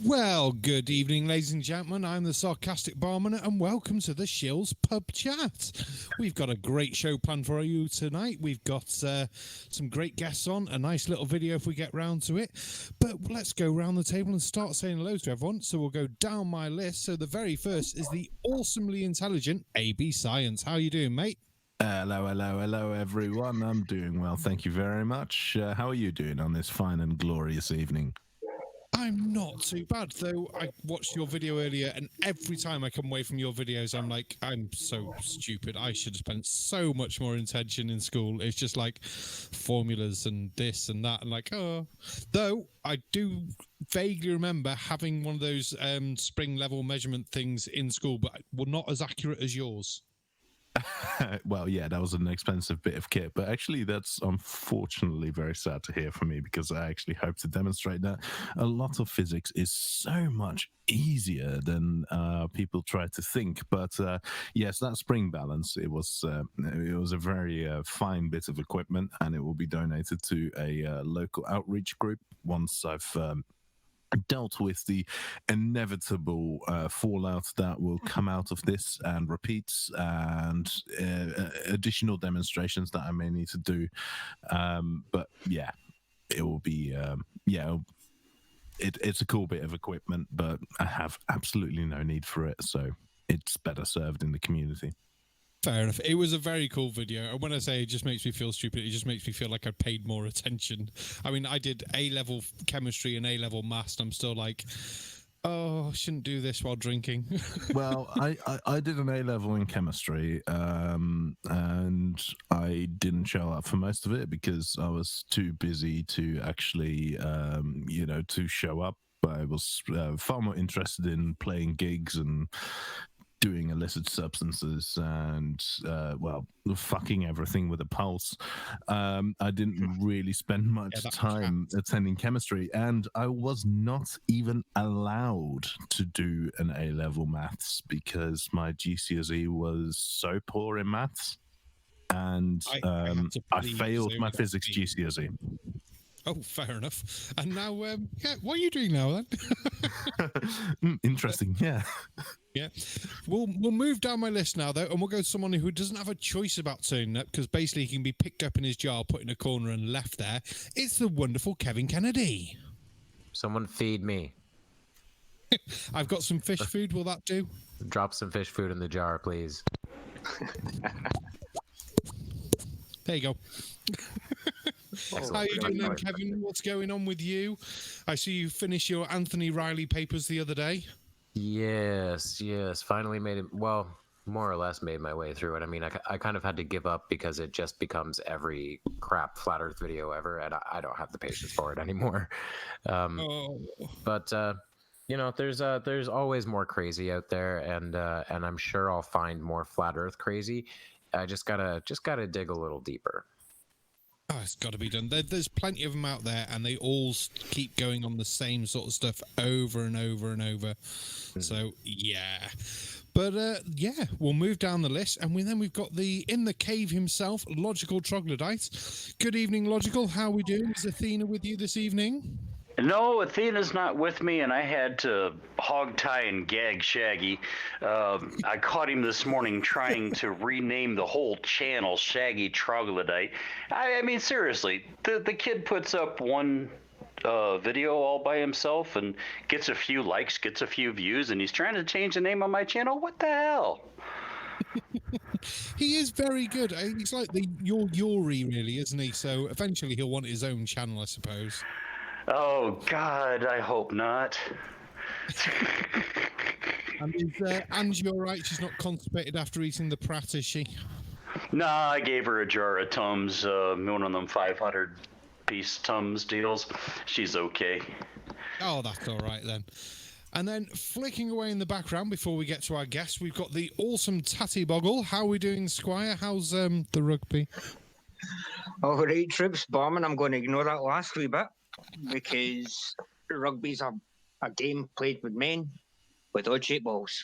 Well, good evening, ladies and gentlemen. I'm the Sarcastic Barman, and welcome to the Shills PubChat. We've got a great show planned for you tonight. We've got some great guests on, a nice little video if we get round to it. But let's go round the table and start saying hello to everyone. So we'll go down my list. So the very first is the awesomely intelligent AB Science. How you doing, mate? Hello, everyone. I'm doing well, thank you very much. How are you doing on this fine and glorious evening? I'm not too bad, though. I watched your video earlier, and every time I come away from your videos, I'm like, I'm so stupid. I should have spent so much more attention in school. It's just like formulas and this and that, and like, oh. Though I do vaguely remember having one of those spring level measurement things in school, but well, not as accurate as yours. Well, yeah, that was an expensive bit of kit, but actually that's unfortunately very sad to hear from me, because I actually hope to demonstrate that a lot of physics is so much easier than people try to think. But yes, that spring balance, it was a very fine bit of equipment, and it will be donated to a local outreach group once I've dealt with the inevitable fallout that will come out of this, and repeats and additional demonstrations that I may need to do. But yeah, it will be it's a cool bit of equipment, but I have absolutely no need for it, so it's better served in the community. Fair enough. It was a very cool video. And when I say it just makes me feel stupid, it just makes me feel like I paid more attention. I mean, I did A-level chemistry and A-level maths, and I'm still like, oh, I shouldn't do this while drinking. Well, I did an A-level in chemistry, and I didn't show up for most of it because I was too busy to actually, to show up. I was far more interested in playing gigs and doing illicit substances and, fucking everything with a pulse. I didn't really spend much time attending chemistry, and I was not even allowed to do an A-level maths because my GCSE was so poor in maths, and I failed my physics GCSE. Oh, fair enough. And now, what are you doing now then? Interesting, yeah. Yeah. We'll move down my list now, though, and we'll go to someone who doesn't have a choice about turning up, because basically he can be picked up in his jar, put in a corner, and left there. It's the wonderful Kevin Kennedy. Someone feed me. I've got some fish food. Will that do? Drop some fish food in the jar, please. There you go. How you doing then, Kevin? What's going on with you? I see you finished your Anthony Riley papers the other day. Yes. Finally made it. Well, more or less made my way through it. I mean, I kind of had to give up because it just becomes every crap flat Earth video ever, and I don't have the patience for it anymore. But there's always more crazy out there, and I'm sure I'll find more flat Earth crazy. I just gotta dig a little deeper. Oh, it's got to be done. There's plenty of them out there, and they all keep going on the same sort of stuff over and over and over. So, yeah. But, we'll move down the list, and we've got in the cave himself, Logical Troglodyte. Good evening, Logical. How are we doing? Is Athena with you this evening? No, Athena's not with me, and I had to hog tie and gag Shaggy. I caught him this morning trying to rename the whole channel Shaggy Troglodyte. I mean, seriously, the kid puts up one video all by himself and gets a few likes, gets a few views, and he's trying to change the name of my channel? What the hell? He is very good. He's like your Yuri, really, isn't he? So eventually he'll want his own channel, I suppose. Oh, God, I hope not. And is Angie all right? She's not constipated after eating the prat, is she? Nah, I gave her a jar of Tums, one of them 500-piece Tums deals. She's okay. Oh, that's all right then. And then flicking away in the background before we get to our guests, we've got the awesome Tattie-Bogle. How are we doing, Squire? How's the rugby? All right, Troops, Barman, I'm going to ignore that last wee bit, because rugby's a game played with men with odd-shaped balls.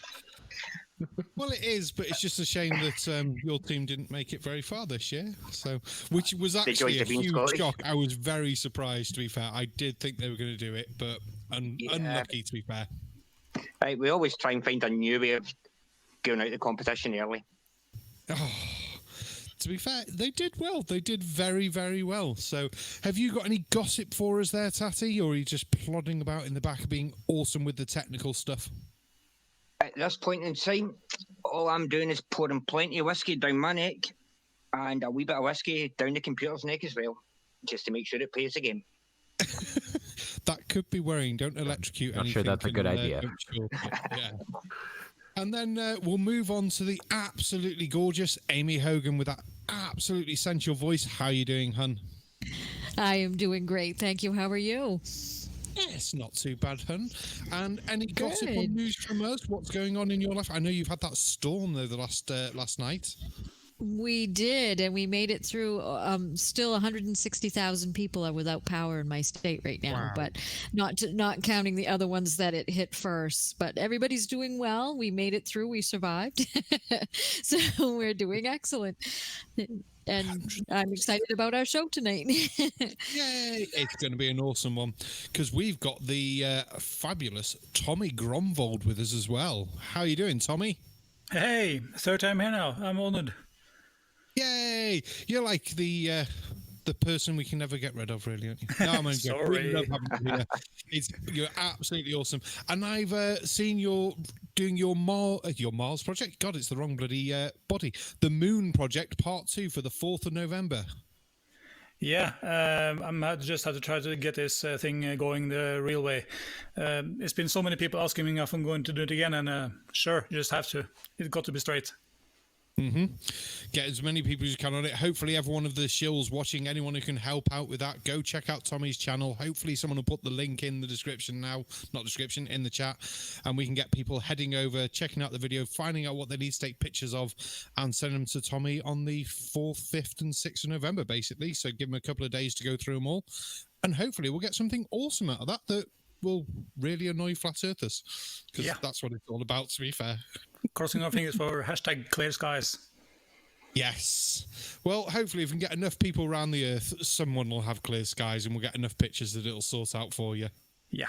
Well, it is, but it's just a shame that your team didn't make it very far this year. So, which was actually a huge shock. I was very surprised, to be fair. I did think they were going to do it, but unlucky, to be fair. Right, we always try and find a new way of going out the competition early. Oh, to be fair, they did well. They did very, very well. So, have you got any gossip for us there, Tatty, or are you just plodding about in the back being awesome with the technical stuff? At this point in time, all I'm doing is pouring plenty of whiskey down my neck and a wee bit of whiskey down the computer's neck as well, just to make sure it plays the game. That could be worrying. Don't electrocute anything. Not sure that's a good idea. Yeah. And then we'll move on to the absolutely gorgeous Aimee Hogan with that absolutely sensual voice. How are you doing, hun? I am doing great. Thank you. How are you? Yes, not too bad, hun. And any gossip or Good. news from us? What's going on in your life? I know you've had that storm though the last night. We did, and we made it through. Still 160,000 people are without power in my state right now, Wow. but not counting the other ones that it hit first. But everybody's doing well. We made it through. We survived, so we're doing excellent. And I'm excited about our show tonight. Yay! It's going to be an awesome one because we've got the fabulous Tommy Gronvold with us as well. How are you doing, Tommy? Hey, third time here now. I'm honored. Yay! You're like the person we can never get rid of, really, aren't you? No, I'm only joking. Sorry. We love having you here. You're absolutely awesome. And I've seen you're doing your Mars project. God, it's the wrong bloody body. The Moon Project Part 2 for the 4th of November. Yeah, just have to try to get this thing going the real way. It's been so many people asking me if I'm going to do it again, and sure, you just have to. It's got to be straight. Get as many people as you can on it. Hopefully everyone of the Shills watching, anyone who can help out with that, go check out Tommy's channel. Hopefully someone will put the link in the description now, not description, in the chat, and we can get people heading over, checking out the video, finding out what they need to take pictures of, and send them to Tommy on the 4th, 5th and 6th of November, basically. So give them a couple of days to go through them all, and hopefully we'll get something awesome out of that will really annoy flat earthers, because that's what it's all about, to be fair. Crossing our fingers for #clear skies. Yes. Well, hopefully if we can get enough people around the earth, someone will have clear skies and we'll get enough pictures that it'll sort out for you. Yeah.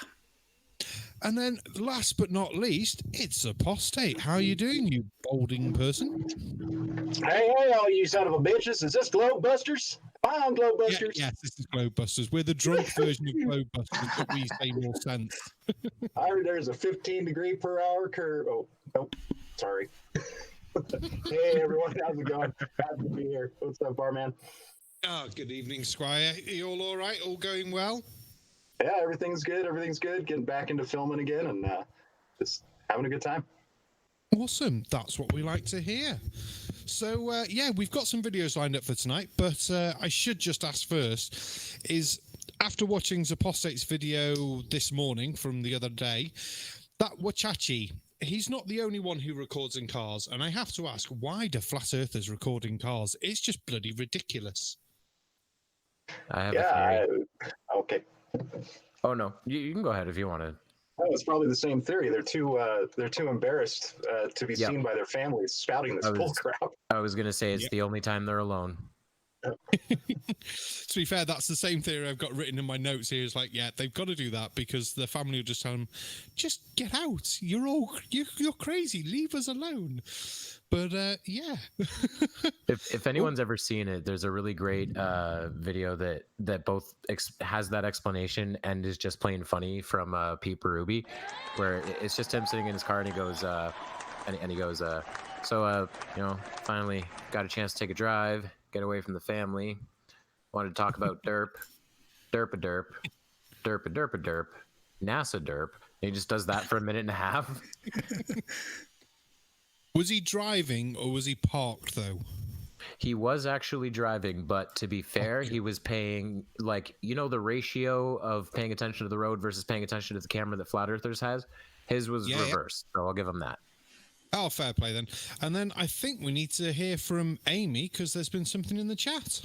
And then last but not least, it's Zpostate. How are you doing, you balding person? Hey, all you son of a bitches. Is this Globebusters? Am I on Globebusters? Yes, this is Globebusters. We're the drunk version of Globebusters, but we say more sense. I heard there's a 15 degree per hour curve. Oh, nope. Sorry. Hey, everyone. How's it going? Happy to be here. What's up, Barman? Oh, good evening, Squire. Are you all right? All going well? Yeah, everything's good. Everything's good. Getting back into filming again and just having a good time. Awesome. That's what we like to hear. So, yeah, we've got some videos lined up for tonight, but I should just ask first is, after watching Zepostate's video this morning from the other day, that Wachachi, he's not the only one who records in cars, and I have to ask, why do flat earthers record in cars? It's just bloody ridiculous. I have a theory. Okay. Oh, no. You can go ahead if you want to. Oh, it's probably the same theory. They're too embarrassed to be seen by their families spouting this bull crap. I was going to say it's the only time they're alone. To be fair, that's the same theory I've got written in my notes here. It's like, yeah, they've got to do that because the family will just tell them, just get out. You're crazy. Leave us alone. But yeah. If anyone's ever seen it, there's a really great video that both has that explanation and is just plain funny from Pete Ruby, where it's just him sitting in his car and he goes, so finally got a chance to take a drive, get away from the family. Wanted to talk about derp, derp a derp, derp a derp a derp, NASA derp. And he just does that for a minute and a half. Was he driving or was he parked though? He was actually driving, but to be fair, he was paying, the ratio of paying attention to the road versus paying attention to the camera that Flat Earthers has. His was reversed, so I'll give him that. Oh, fair play then. And then I think we need to hear from Aimee because there's been something in the chat.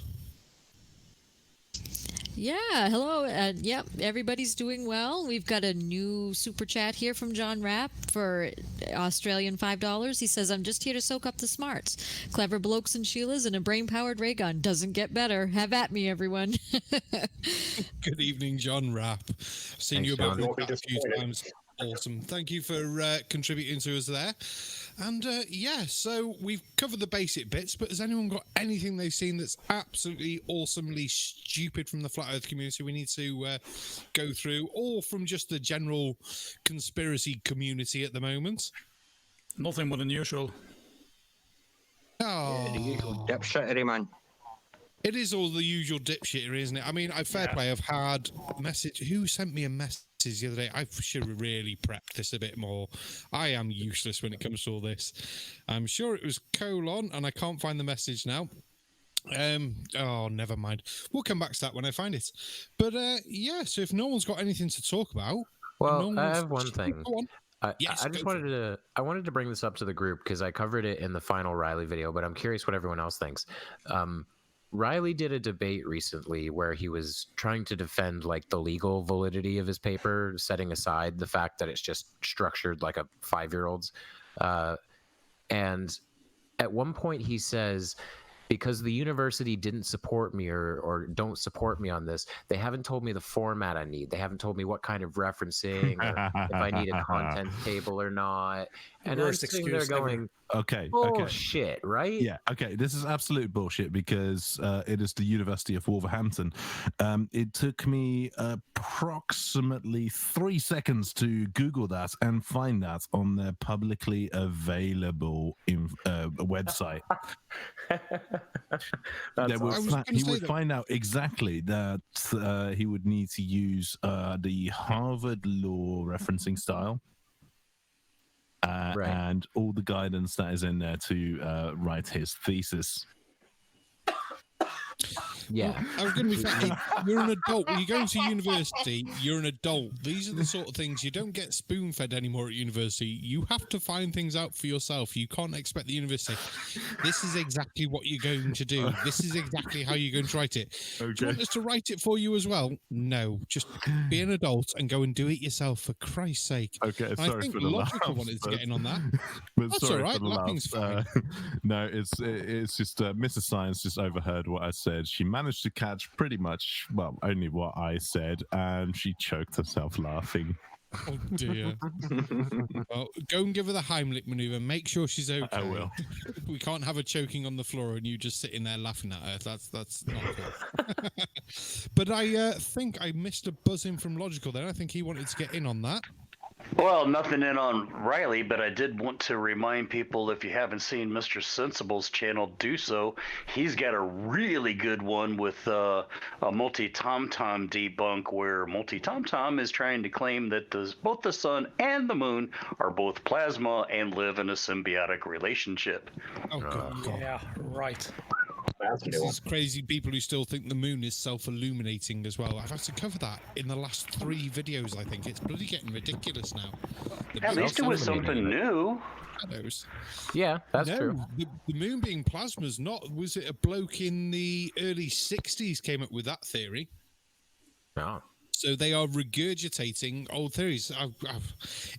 Yeah, hello. Yep, everybody's doing well. We've got a new super chat here from John Rapp for Australian $5. He says, I'm just here to soak up the smarts. Clever blokes and Sheilas and a brain-powered ray gun. Doesn't get better. Have at me, everyone. Good evening, John Rapp. Seen Thanks, you about John. a few times. Awesome. Thank you for contributing to us there. And yeah, so we've covered the basic bits, but has anyone got anything they've seen that's absolutely awesomely stupid from the Flat Earth community we need to go through, or from just the general conspiracy community at the moment? Nothing more than usual. Oh, The usual dipshittery, man. it is all the usual dipshittery, isn't it? I mean, fair play. I've had a message. Who sent me a message the other day? I should have really prepped this a bit more. I am useless when it comes to all this. I'm sure it was colon, and I can't find the message now. Oh, never mind. We'll come back to that when I find it. But yeah, so if no one's got anything to talk about, Well, I have one thing. Go on. I Yes, just go for wanted to bring this up to the group because I covered it in the final Riley video, but I'm curious what everyone else thinks. Riley did a debate recently where he was trying to defend like the legal validity of his paper, setting aside the fact that it's just structured like a 5-year-old's. And at one point he says, because the university didn't support me or don't support me on this, they haven't told me the format I need. They haven't told me what kind of referencing, or if I need a content table or not. And I'm Worst sitting there excuse ever. going, Okay. bullshit, right? Yeah, okay. This is absolute bullshit because it is the University of Wolverhampton. It took me approximately 3 seconds to Google that and find that on their publicly available website. He would find out exactly that he would need to use the Harvard law referencing style. Right. And all the guidance that is in there to write his thesis. Yeah. I was going to be saying, you're an adult. When you go to university, you're an adult. These are the sort of things you don't get spoon-fed anymore at university. You have to find things out for yourself. You can't expect the university. This is exactly what you're going to do. This is exactly how you're going to write it. Okay. Do you want us to write it for you as well? No. Just be an adult and go and do it yourself, for Christ's sake. Okay, And sorry I think for the Logical laughs, wanted to but- get in on that. But That's sorry all right, for the laughing's laughs. No, it's just Mrs. Science just overheard what I said. She managed to catch pretty much, well, only what I said, and she choked herself laughing. Oh, dear. Well, go and give her the Heimlich maneuver. Make sure she's okay. I will. We can't have her choking on the floor and you just sitting there laughing at her. That's not cool. But I think I missed a buzz in from Logical there. I think he wanted to get in on that. Well, nothing in on Riley, but I did want to remind people, if you haven't seen Mr. Sensible's channel, do so. He's got a really good one with a multi-tom-tom debunk where multi-tom-tom is trying to claim that both the sun and the moon are both plasma and live in a symbiotic relationship. Oh, God. Yeah, right. That's a This new one. is crazy people who still think the moon is self-illuminating as well. I've had to cover that in the last 3 videos, I think. It's bloody getting ridiculous now. The At moon least it was something new. shadows. Yeah, that's No, true. the moon being plasma's not. Was it a bloke in the early 60s came up with that theory? No. So they are regurgitating old theories.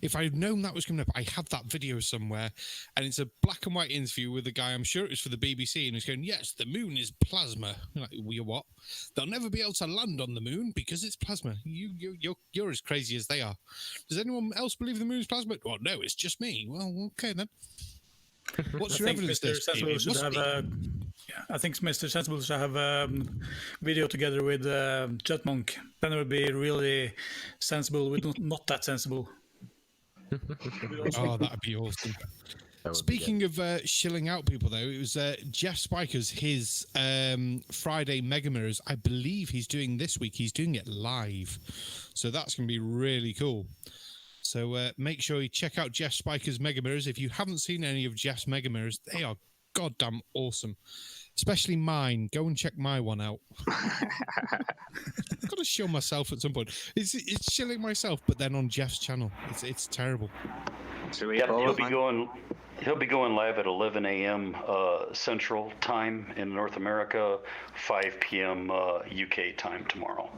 If I'd known that was coming up, I had that video somewhere, and it's a black and white interview with a guy. I'm sure it was for the BBC, and he's going, "Yes, the moon is plasma." I'm like, well, what? They'll never be able to land on the moon because it's plasma. You're as crazy as they are. Does anyone else believe the moon is plasma? Well, no, it's just me. Well, okay then. What's your evidence? Mr. Sensible should have I think Mr. Sensible should have a video together with Jutmonk. Then it would be really sensible with not that sensible. Oh, that'd be awesome. Speaking of shilling out people, though, it was Jeff Spiker's his Friday Mega Mirrors. I believe he's doing this week. He's doing it live, so that's going to be really cool. So make sure you check out Jeff Spiker's Mega Mirrors. If you haven't seen any of Jeff's Mega Mirrors, they are goddamn awesome. Especially mine. Go and check my one out. I've got to show myself at some point. It's shilling myself, but then on Jeff's channel. It's terrible. So Yep, he'll be going live at 11 a.m. Central Time in North America, 5 p.m. UK time tomorrow.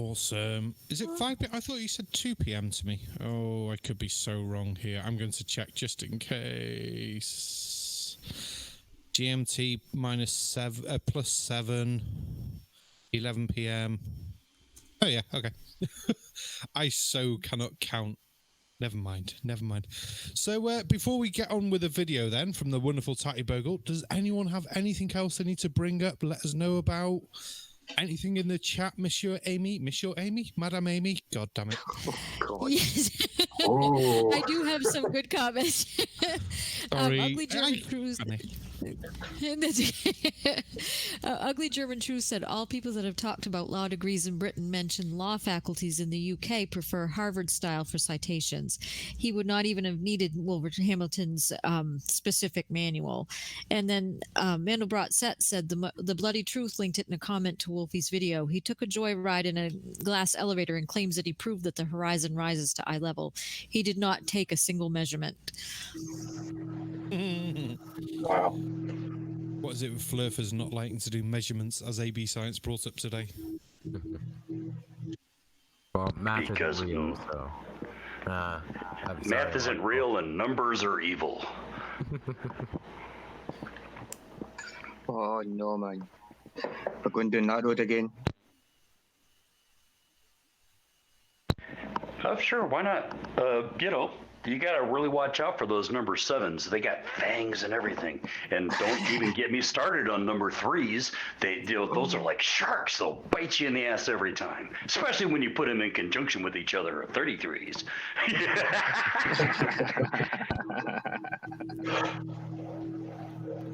Awesome. Is it 5 p.m.? I thought you said 2 p.m. to me. Oh, I could be so wrong here. I'm going to check just in case. GMT plus 7, 11 p.m. Oh, yeah, okay. I so cannot count. Never mind. So before we get on with the video then from the wonderful Tattie-Bogle, does anyone have anything else they need to bring up, let us know about? Anything in the chat, Monsieur Aimee, Madame Aimee? God damn it. Oh, God. Yes. Oh. I do have some good comments. Sorry. Ugly German Cruise. Ugly German Truth said all people that have talked about law degrees in Britain mention law faculties in the UK prefer Harvard style for citations. He would not even have needed Wilbur Hamilton's specific manual. And then Mandelbrot Set said the bloody truth linked it in a comment to Wolfie's video. He took a joyride in a glass elevator and claims that he proved that the horizon rises to eye level. He did not take a single measurement. Wow. What is it with flurfers not liking to do measurements, as AB Science brought up today? Well, math Because isn't real, so. Math isn't real and numbers are evil. Oh, no, man. We're going down that road again. Sure, why not? You got to really watch out for those number 7s. They got fangs and everything. And don't even get me started on number 3s. Those are like sharks. They'll bite you in the ass every time, especially when you put them in conjunction with each other. 33s.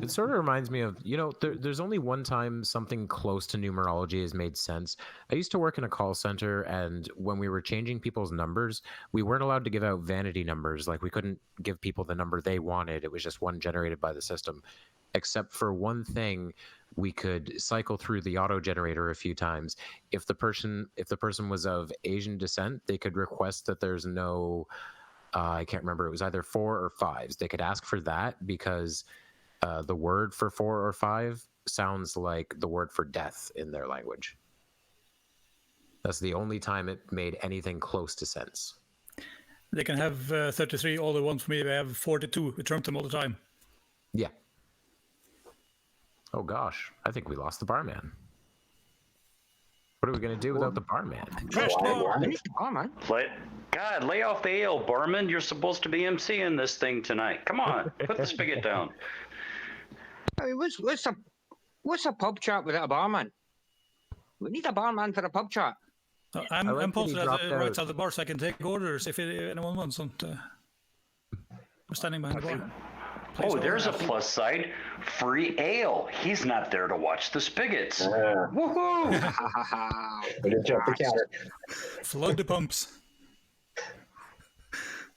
It sort of reminds me of, there's only one time something close to numerology has made sense. I used to work in a call center, and when we were changing people's numbers, we weren't allowed to give out vanity numbers. Like, we couldn't give people the number they wanted. It was just one generated by the system. Except for one thing, we could cycle through the auto generator a few times. If the person was of Asian descent, they could request that there's no, I can't remember, it was either 4 or 5s. They could ask for that because the word for 4 or 5 sounds like the word for death in their language. That's the only time it made anything close to sense. They can have 33 all they want for me. They have 42. We trump them all the time. Yeah. Oh gosh, I think we lost the barman. What are we going to do without the barman? Lay off the ale, barman. You're supposed to be emceeing this thing tonight. Come on, put the spigot down. I mean, what's a pub chat without a barman? We need a barman for a pub chat. I'm posted right at the bar so I can take orders if anyone wants them. I'm standing behind the bar. Oh, there's a plus side. Free ale. He's not there to watch the spigots. Woohoo! We didn't jump the counter. Flood the pumps.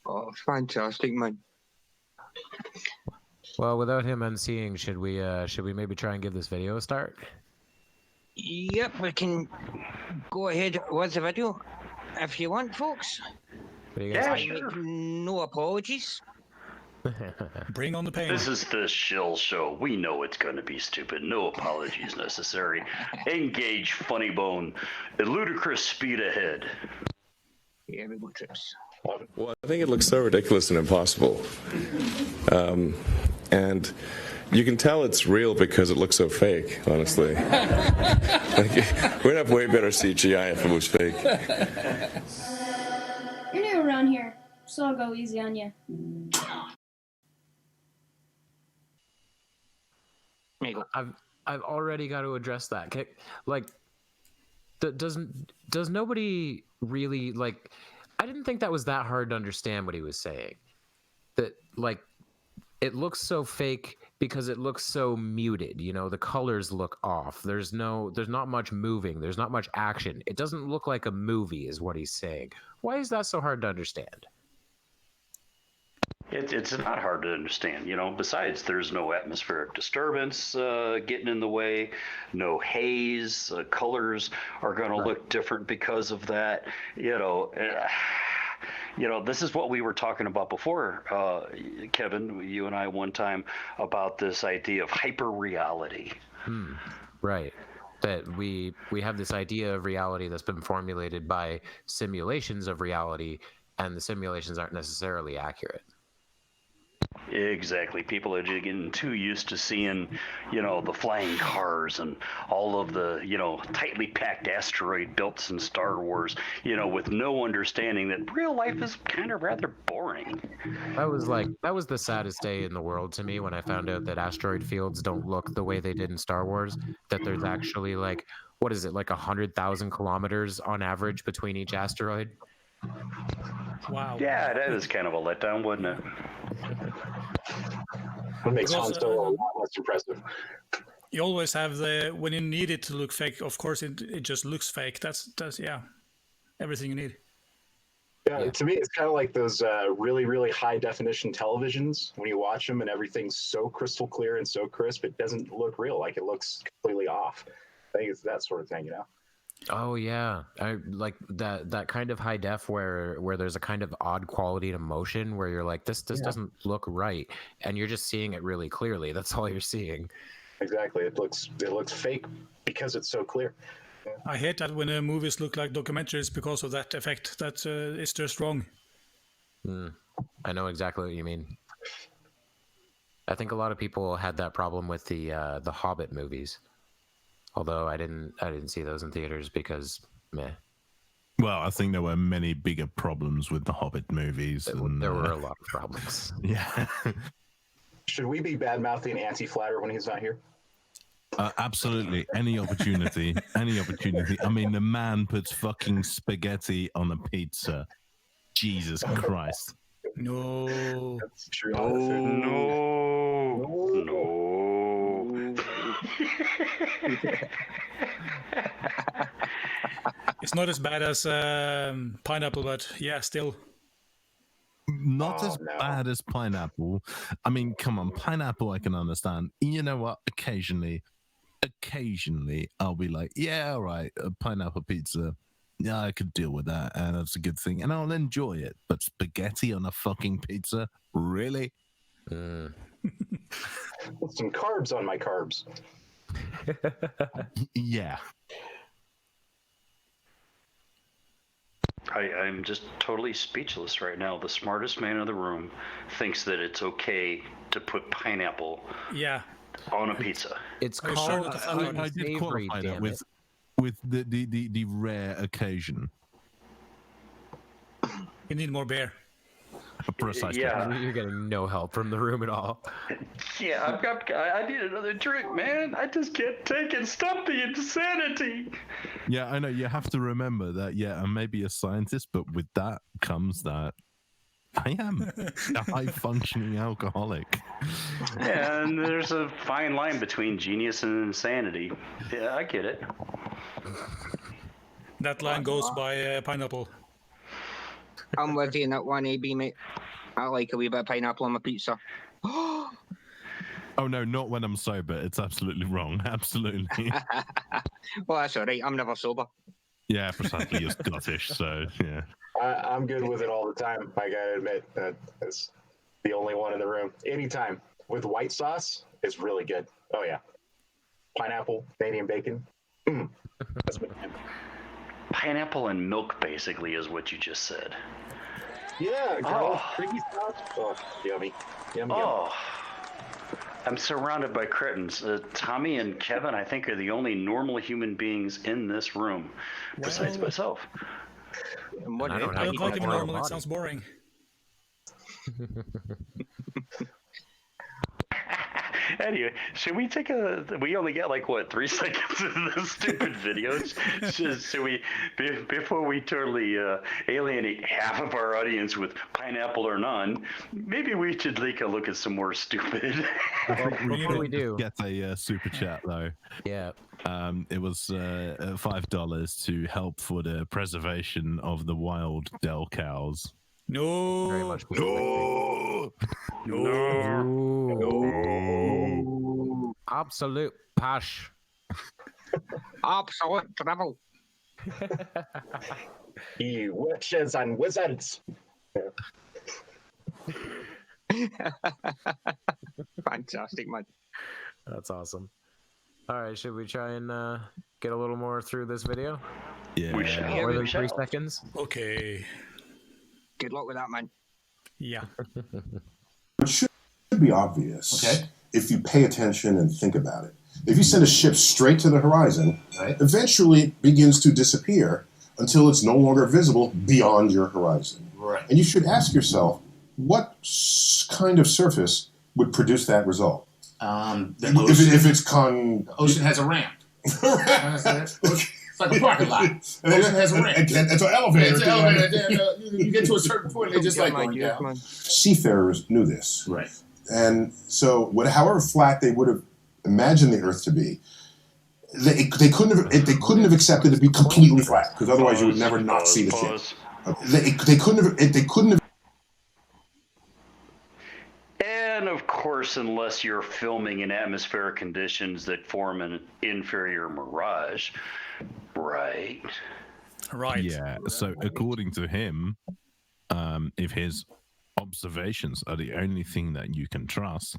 Oh, fantastic, man. Well, without him unseeing, should we maybe try and give this video a start? Yep, we can go ahead with the video if you want, folks. What do you guys Yeah, think? sure. No apologies. Bring on the pain. This is the Shills show. We know it's going to be stupid. No apologies necessary. Engage, funny bone. A ludicrous speed ahead. Here we go, Trips. Well, I think it looks so ridiculous and impossible. And you can tell it's real because it looks so fake, honestly. We'd have way better CGI if it was fake. You're new around here, so I'll go easy on you. I've already got to address that. Like, does nobody really like? I didn't think that was that hard to understand what he was saying. That like, it looks so fake because it looks so muted. You know, the colors look off. There's not much moving. There's not much action. It doesn't look like a movie, is what he's saying. Why is that so hard to understand? It's not hard to understand, you know. Besides, there's no atmospheric disturbance getting in the way, no haze. Colors are going to look different because of that. You know, this is what we were talking about before, Kevin, you and I one time, about this idea of hyper reality. Right. That we have this idea of reality that's been formulated by simulations of reality, and the simulations aren't necessarily accurate. Exactly. People are just getting too used to seeing, the flying cars and all of the, tightly packed asteroid belts in Star Wars, with no understanding that real life is kind of rather boring. That was the saddest day in the world to me when I found out that asteroid fields don't look the way they did in Star Wars, that there's actually 100,000 kilometers on average between each asteroid. Wow. Yeah, that was kind of a letdown, wasn't it? It makes Han Solo a lot less impressive. You always have when you need it to look fake, of course it just looks fake. That's everything you need. Yeah, to me, it's kind of like those really, really high definition televisions. When you watch them and everything's so crystal clear and so crisp, it doesn't look real. Like it looks completely off. I think it's that sort of thing, Oh yeah, I like that kind of high def where there's a kind of odd quality to motion where you're like, this doesn't look right, and you're just seeing it really clearly. That's all you're seeing. Exactly. It looks fake because it's so clear. Yeah. I hate that when movies look like documentaries because of that effect. That it's just wrong. I know exactly what you mean. I think a lot of people had that problem with the Hobbit movies. Although I didn't see those in theaters because meh. Well, I think there were many bigger problems with the Hobbit movies. There were a lot of problems. Yeah. Should we be bad-mouthing Anti-Flatter when he's not here? Absolutely. Any opportunity. Any opportunity. I mean, the man puts fucking spaghetti on a pizza. Jesus Christ. No. That's true. No. It's not as bad as pineapple, but yeah, still. Not as bad as pineapple. I mean, come on, pineapple I can understand. You know what? Occasionally I'll be like, yeah, all right, a pineapple pizza. Yeah, I could deal with that, and that's a good thing, and I'll enjoy it. But spaghetti on a fucking pizza? Really? Put some carbs on my carbs. Yeah. I'm just totally speechless right now. The smartest man in the room thinks that it's okay to put pineapple on a pizza. It's Are you called sure that's not I did qualify that with the rare occasion. You need more beer. Precisely. Yeah. You're getting no help from the room at all. Yeah, I need another drink, man. I just can't take it. Stop the insanity. Yeah, I know. You have to remember that, I may be a scientist, but with that comes that I am a high-functioning alcoholic. Yeah, and there's a fine line between genius and insanity. Yeah, I get it. That line goes by pineapple. I'm with you in that one, AB, mate. I like a wee bit of pineapple on my pizza. Oh, no, not when I'm sober. It's absolutely wrong. Absolutely. Well, that's all right. I'm never sober. Yeah, precisely. You're Scottish, so, yeah. I'm good with it all the time. I gotta admit that it's the only one in the room. Anytime. With white sauce, it's really good. Oh, yeah. Pineapple, Canadian bacon. That's my jam. Pineapple and milk, basically, is what you just said. Yeah, creamy sauce. Oh, yummy. Yum, Oh, I'm surrounded by cretins. Tommy and Kevin, I think, are the only normal human beings in this room, besides myself. And what I don't I don't like it More normal. It body. sounds boring. Anyway, should we take we only got 3 seconds of this stupid video. Should we, before we totally alienate half of our audience with pineapple or none, maybe we should take a look at some more stupid. Before we do, Get a super chat, though. yeah, It was $5 to help for the preservation of the wild Del cows. No. very much. No. Absolute pash. Absolute trouble. You witches and wizards. Fantastic, man. That's awesome. All right, should we try and get a little more through this video? Yeah. We shall. More than we 3 shall. seconds? Okay. Good luck with that, man. Yeah. It should be obvious if you pay attention and think about it. If you send a ship straight to the horizon, eventually it begins to disappear until it's no longer visible beyond your horizon. Right. And you should ask yourself, what kind of surface would produce that result? The ocean, If it's the ocean has a ramp. It's like a parking lot. The ocean has a ramp. It's an elevator. It's an elevator. You get to a certain point, they just like going down. Seafarers knew this. Right. And so, however flat they would have imagined the Earth to be, they couldn't have accepted it to be completely flat, because otherwise you would never not see the ship. They couldn't have. And of course, unless you're filming in atmospheric conditions that form an inferior mirage, right? Right. Yeah. So according to him, if his observations are the only thing that you can trust,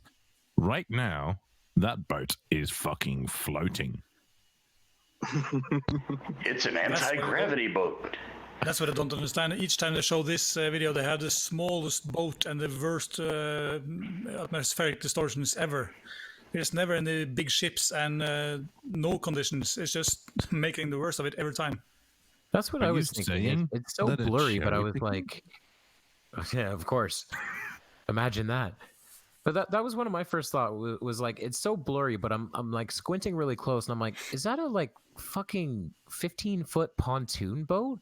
right now that boat is fucking floating. It's an anti-gravity boat. That's what I don't understand. Each time they show this video, they have the smallest boat and the worst atmospheric distortions ever. There's never any big ships and no conditions. It's just making the worst of it every time. That's what I was thinking. It's so blurry, but I was cherry-picking? like, yeah, of course. Imagine that. But that was one of my first thoughts. Was like, it's so blurry, but I'm like squinting really close, and I'm like, is that a like fucking 15-foot pontoon boat?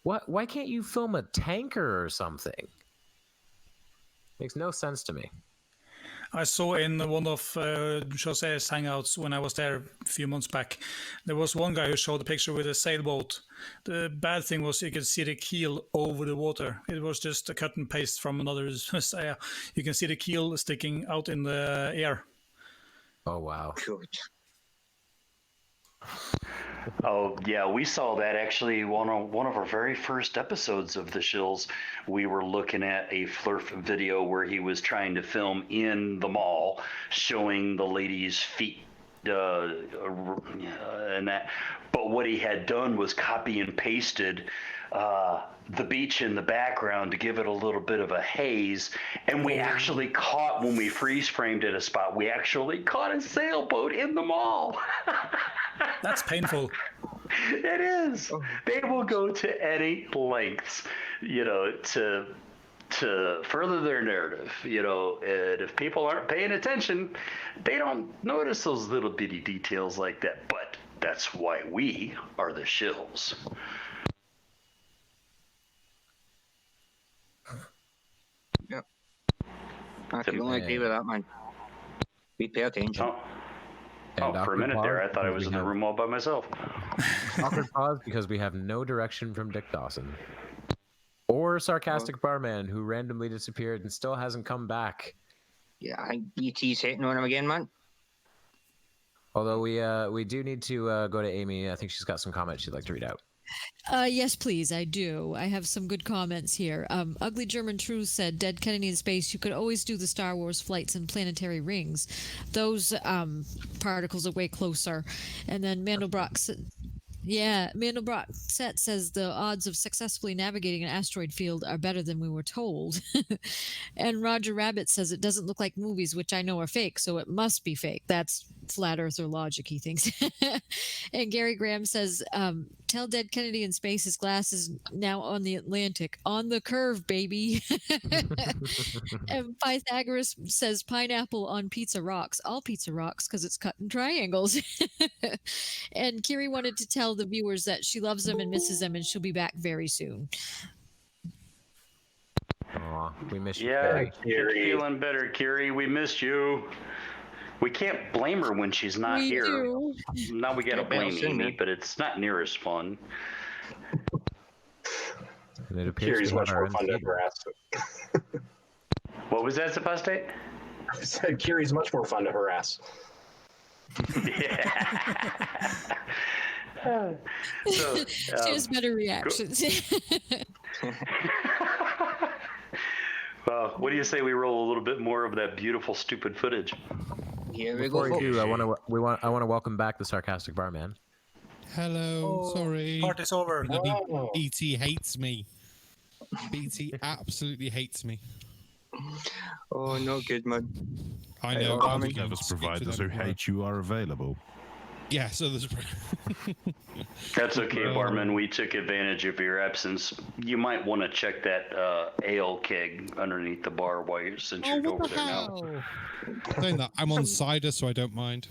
Why can't you film a tanker or something? Makes no sense to me. I saw in one of José's hangouts when I was there a few months back, there was one guy who showed a picture with a sailboat. The bad thing was you could see the keel over the water. It was just a cut and paste from another. You can see the keel sticking out in the air. Oh, wow. Good. Oh yeah, we saw that actually one of our very first episodes of the Shills. We were looking at a Flurf video where he was trying to film in the mall, showing the ladies' feet and that. But what he had done was copy and pasted the beach in the background to give it a little bit of a haze, and we actually caught, when we freeze framed at a spot, we actually caught a sailboat in the mall. That's painful. It is. They will go to any lengths, to further their narrative, and if people aren't paying attention, they don't notice those little bitty details like that. But that's why we are the Shills. Yep. I can only agree with that, man. We pay attention. For a minute there, I thought I was in the room all by myself. Awkward pause because we have no direction from Dick Dawson. Or Sarcastic Barman, who randomly disappeared and still hasn't come back. Yeah, I think BT's hitting on him again, man. Although we do need to go to Aimee. I think she's got some comments she'd like to read out. Yes, please, I do. I have some good comments here. Ugly German Truth said, Dead Kennedy in Space, you could always do the Star Wars flights and planetary rings. Those particles are way closer. And then Mandelbrock Set says the odds of successfully navigating an asteroid field are better than we were told. And Roger Rabbit says it doesn't look like movies, which I know are fake, so it must be fake. That's flat earther logic, he thinks. And Gary Graham says, tell Dead Kennedy in Space his glass is now on the Atlantic. On the curve, baby. And Pythagoras says pineapple on pizza rocks. All pizza rocks because it's cut in triangles. And Kiri wanted to tell the viewers that she loves them and misses them, and she'll be back very soon. Aw, we miss you. Yeah, Kiri. feeling better, Kiri. We missed you. We can't blame her when she's not We here. do. Now we gotta blame Aimee, but it's not near as fun. And it appears Kiri's we have much our more own fun to feed. harass. What was that, Zepostate? I said Kiri's much more fun to harass. Yeah. So, She has better reactions. What do you say we roll a little bit more of that beautiful, stupid footage? Here we Before go. we do, I want to welcome back the Sarcastic Barman. Hello, sorry. Party's over. BT hates me. BT absolutely hates me. Oh, no good, man. I know. Other service providers who hate you are available. Yeah, so there's. That's okay, Barman. We took advantage of your absence. You might want to check that ale keg underneath the bar since you're over there now. Saying that, I'm on cider, so I don't mind.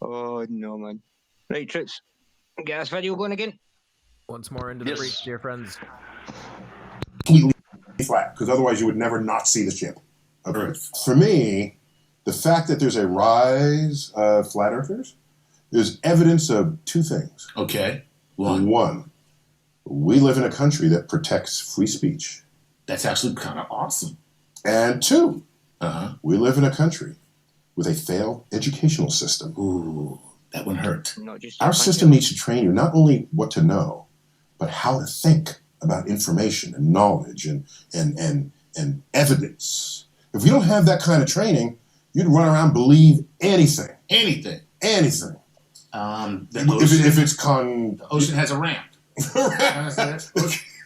Oh, no, man. Right, troops. Get this video going again. Once more into the breach, dear friends. Completely flat, because otherwise you would never not see the ship. Okay. For me, the fact that there's a rise of flat earthers is evidence of two things. Okay. One, we live in a country that protects free speech. That's actually kind of awesome. And two, we live in a country with a failed educational system. Ooh, that one hurt. Our system needs to train you not only what to know, but how to think about information and knowledge and evidence. If we don't have that kind of training, you'd run around believe anything. Anything. Anything. If it's the ocean has a ramp. It's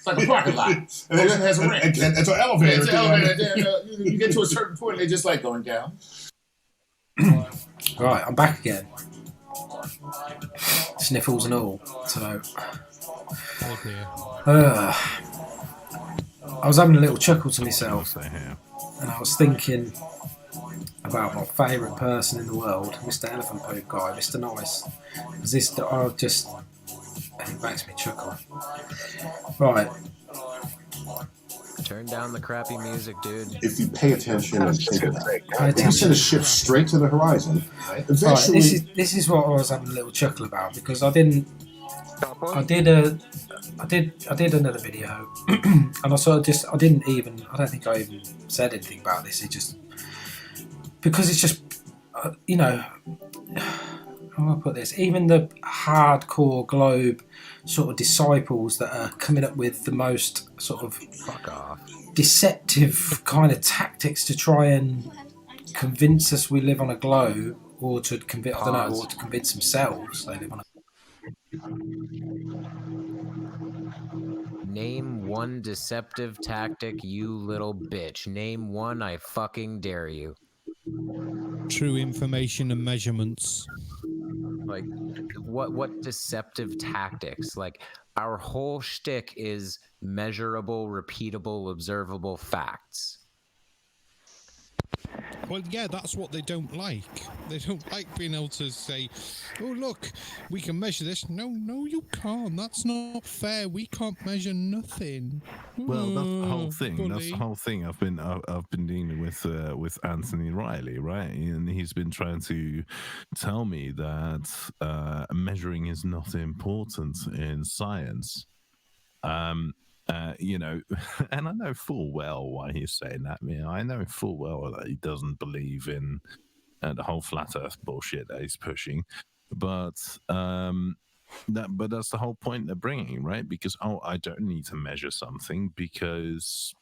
like a parking lot. The ocean has a ramp. It's an elevator. It's an elevator. You get to a certain point, and they just like going down. Right, I'm back again. Sniffles and all. So, I was having a little chuckle to myself, and I was thinking about my favourite person in the world, Mr. Elephant Poop guy, Mr. Nice. It makes me chuckle. Right. Turn down the crappy music, dude. If you pay attention and think about it, if you send a ship straight to the horizon, eventually... Right, this is what I was having a little chuckle about, because I did another video, and I don't think I even said anything about this. It just, because it's just, how do I put this? Even the hardcore globe sort of disciples that are coming up with the most sort of deceptive kind of tactics to try and convince us we live on a globe, or to convince, I don't know, or to convince themselves they live on a. Name one deceptive tactic, you little bitch. Name one, I fucking dare you. True information and measurements. Like, what deceptive tactics? Like, our whole shtick is measurable, repeatable, observable facts. Well, yeah, that's what they don't like. They don't like being able to say, oh, look, we can measure this. No, you can't. That's not fair. We can't measure nothing. Well, that's the whole thing. Bully. That's the whole thing. I've been dealing with Anthony Riley, right? And he's been trying to tell me that measuring is not important in science. And I know full well why he's saying that. I know full well that he doesn't believe in the whole flat Earth bullshit that he's pushing, but that's the whole point they're bringing, right? Because I don't need to measure something because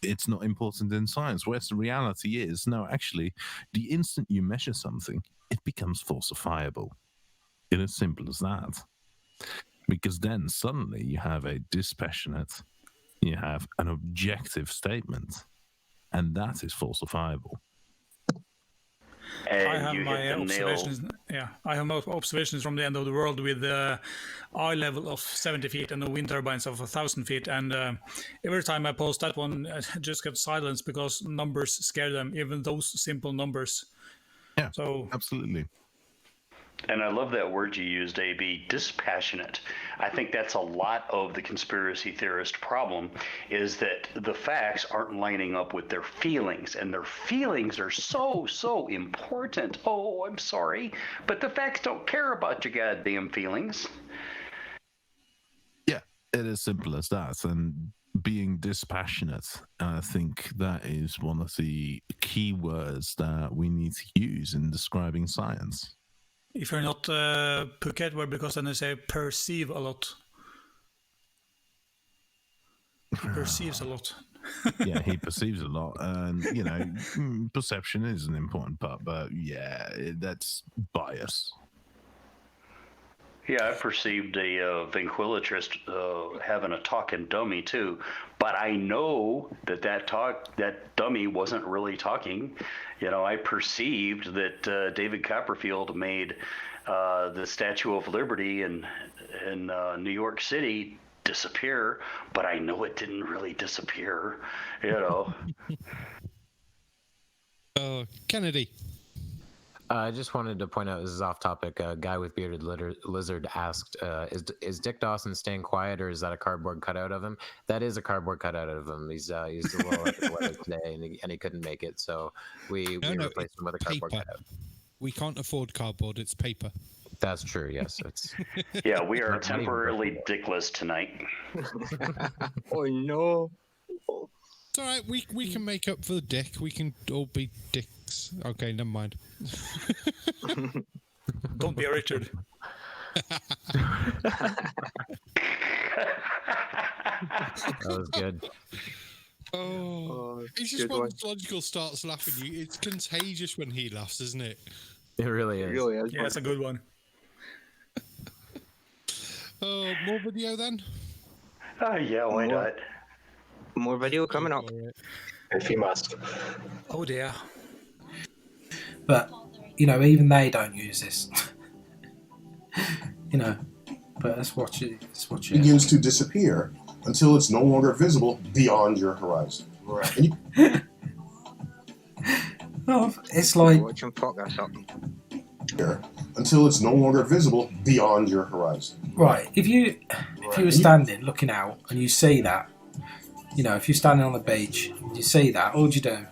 it's not important in science. Whereas the reality is, no, actually, the instant you measure something, it becomes falsifiable. It's as simple as that. Because then suddenly you have a dispassionate, you have an objective statement, and that is falsifiable. I have my observations. Yeah, I have my observations from the end of the world with the eye level of 70 feet and the wind turbines of 1,000 feet. And every time I post that one, I just get silence because numbers scare them, even those simple numbers. Yeah, so absolutely. And I love that word you used, AB, dispassionate. I think that's a lot of the conspiracy theorist problem, is that the facts aren't lining up with their feelings, and their feelings are so important. Oh, I'm sorry, but the facts don't care about your goddamn feelings. Yeah, it is simple as that. And being dispassionate, I think that is one of the key words that we need to use in describing science. If you're not Phuket, where because then they say perceive a lot. He perceives a lot. Yeah, he perceives a lot, and you know, perception is an important part. But yeah, that's bias. Yeah, I perceived a ventriloquist having a talking dummy too, but I know that dummy wasn't really talking. You know, I perceived that David Copperfield made the Statue of Liberty in New York City disappear, but I know it didn't really disappear. You know. Kennedy. I just wanted to point out, this is off topic. A guy with bearded lizard asked, "Is Dick Dawson staying quiet, or is that a cardboard cutout of him?" That is a cardboard cutout of him. He's a little under the weather today, and he couldn't make it, so we replaced him with a cardboard cutout. We can't afford cardboard; it's paper. That's true. Yes, it's. Yeah, we are temporarily dickless tonight. Oh no. It's all right. We can make up for the dick. We can all be dicks. Okay, never mind. Don't be a Richard. That was good. It's just when Logical starts laughing, it's contagious when he laughs, isn't it? It really is. Yeah, it's a good one. More video then? Yeah, why not? More video coming up. If you must. Oh dear. But, you know, even they don't use this. You know, but let's watch it. Begins to disappear until it's no longer visible beyond your horizon. Right. And Oh, it's like Watch him fuck that up. until it's no longer visible beyond your horizon. right. If you were standing looking out and you see that, you know, if you're standing on the beach and you see that, what would you do?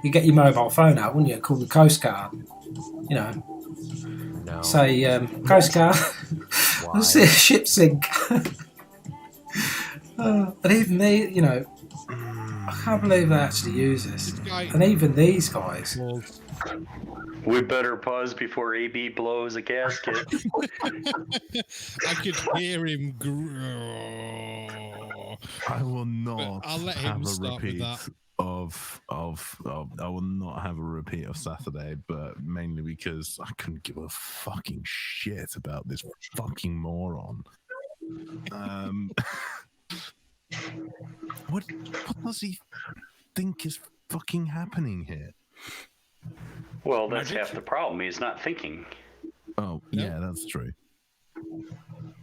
You get your mobile phone out, wouldn't you? Call the Coast Guard. You know, No. say Coast Guard. I see a ship sink. And even they, you know, I can't believe they actually use this. And even these guys. We better pause before AB blows a gasket. I could hear him. I will not. I'll let have him a start with repeat that. of. I will not have a repeat of Saturday, but mainly because I couldn't give a fucking shit about this fucking moron. What does he think is fucking happening here? Well, that's half the problem. He's not thinking. Oh, yeah, that's true.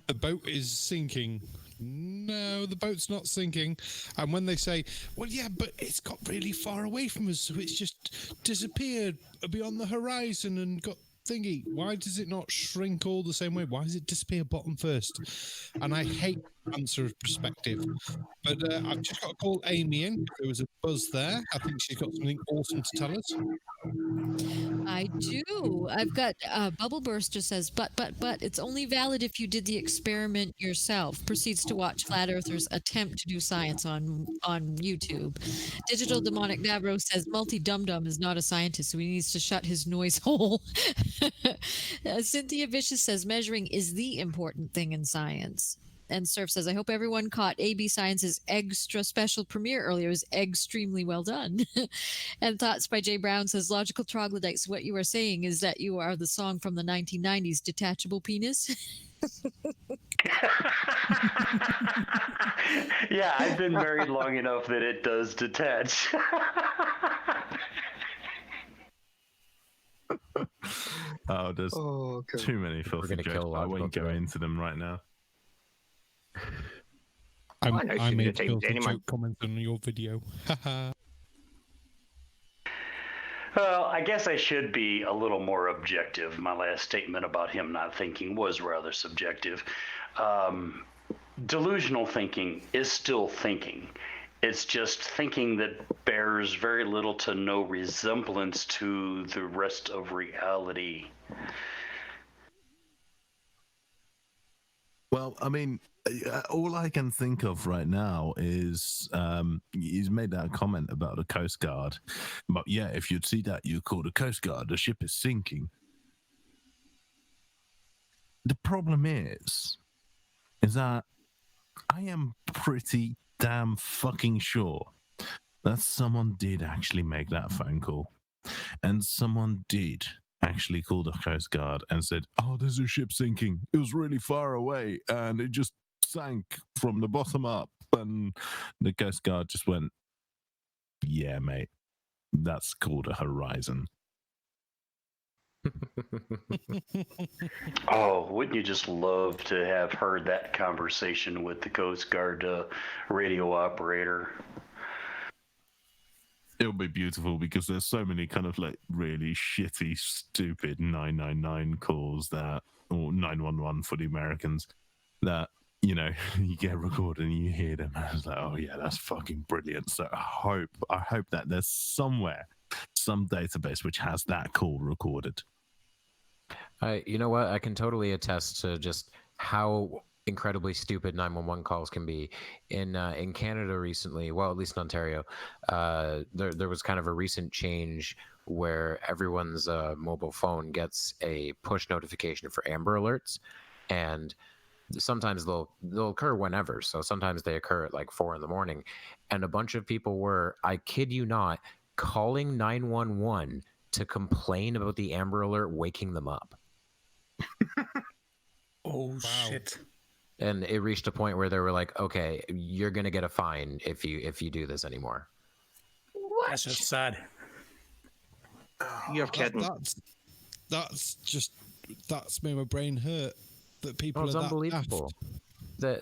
The boat is sinking. No, the boat's not sinking. And when they say, well, yeah, but it's got really far away from us, so it's just disappeared beyond the horizon and got thingy. Why does it not shrink all the same way? Why does it disappear bottom first? And I hate the answer of perspective. But I've just got to call Aimee in. There was a buzz there. I think she's got something awesome to tell us. I do. I've got Bubble Burster says, but it's only valid if you did the experiment yourself. Proceeds to watch flat earthers attempt to do science on YouTube. Digital Demonic Navro says Multi Dum Dum is not a scientist, so he needs to shut his noise hole. Cynthia Vicious says measuring is the important thing in science. And Surf says, I hope everyone caught AB Science's extra special premiere earlier. It was extremely well done. And Thoughts by Jay Brown says, Logical Troglodyte, so what you are saying is that you are the song from the 1990s, Detachable Penis? Yeah, I've been married long enough that it does detach. Oh, there's too many filthy jokes. I won't go into them right now. I made filthy joke comments on your video. Well, I guess I should be a little more objective. My last statement about him not thinking was rather subjective. Delusional thinking is still thinking. It's just thinking that bears very little to no resemblance to the rest of reality. Well, I mean, all I can think of right now is he's made that comment about the Coast Guard. But yeah, if you'd see that, you'd call the Coast Guard. The ship is sinking. The problem is that I am pretty damn fucking sure that someone did actually make that phone call. And someone did actually call the Coast Guard and said, oh, there's a ship sinking. It was really far away and it just sank from the bottom up. And the Coast Guard just went, yeah, mate, that's called a horizon. Oh, wouldn't you just love to have heard that conversation with the Coast Guard radio operator? It'll be beautiful because there's so many kind of like really shitty, stupid 999 calls that, or 911 for the Americans, that, you know, you get recorded and you hear them and it's like, oh yeah, that's fucking brilliant. So I hope that there's somewhere, some database which has that call recorded. You know what? I can totally attest to just how incredibly stupid 911 calls can be. In Canada recently, well, at least in Ontario, there was kind of a recent change where everyone's mobile phone gets a push notification for Amber Alerts, and sometimes they'll occur whenever. So sometimes they occur at like 4 a.m, and a bunch of people were, I kid you not, calling 911 to complain about the Amber Alert waking them up. Oh, wow. Shit. And it reached a point where they were like, okay, you're going to get a fine if you do this anymore. What? That's just sad. You're kidding. That's made my brain hurt. That people it's are that unbelievable. That,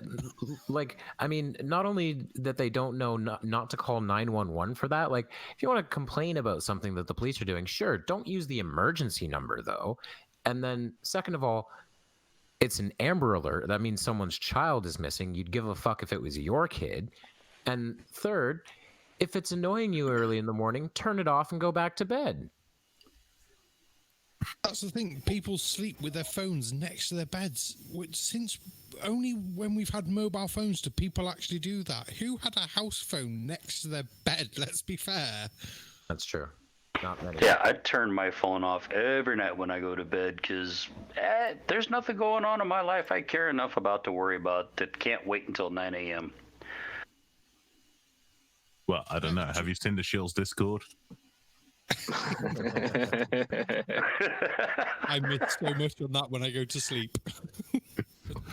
like, I mean, not only that they don't know not to call 911 for that. Like, if you want to complain about something that the police are doing, sure, don't use the emergency number, though. And then, second of all, it's an Amber Alert. That means someone's child is missing. You'd give a fuck if it was your kid. And third, if it's annoying you early in the morning, turn it off and go back to bed. That's the thing. People sleep with their phones next to their beds. Which, since only when we've had mobile phones do people actually do that. Who had a house phone next to their bed? Let's be fair. That's true. Not many. Yeah, I turn my phone off every night when I go to bed because there's nothing going on in my life I care enough about to worry about that can't wait until 9 a.m. Well, I don't know. Have you seen the Shills Discord? I miss so much on that when I go to sleep.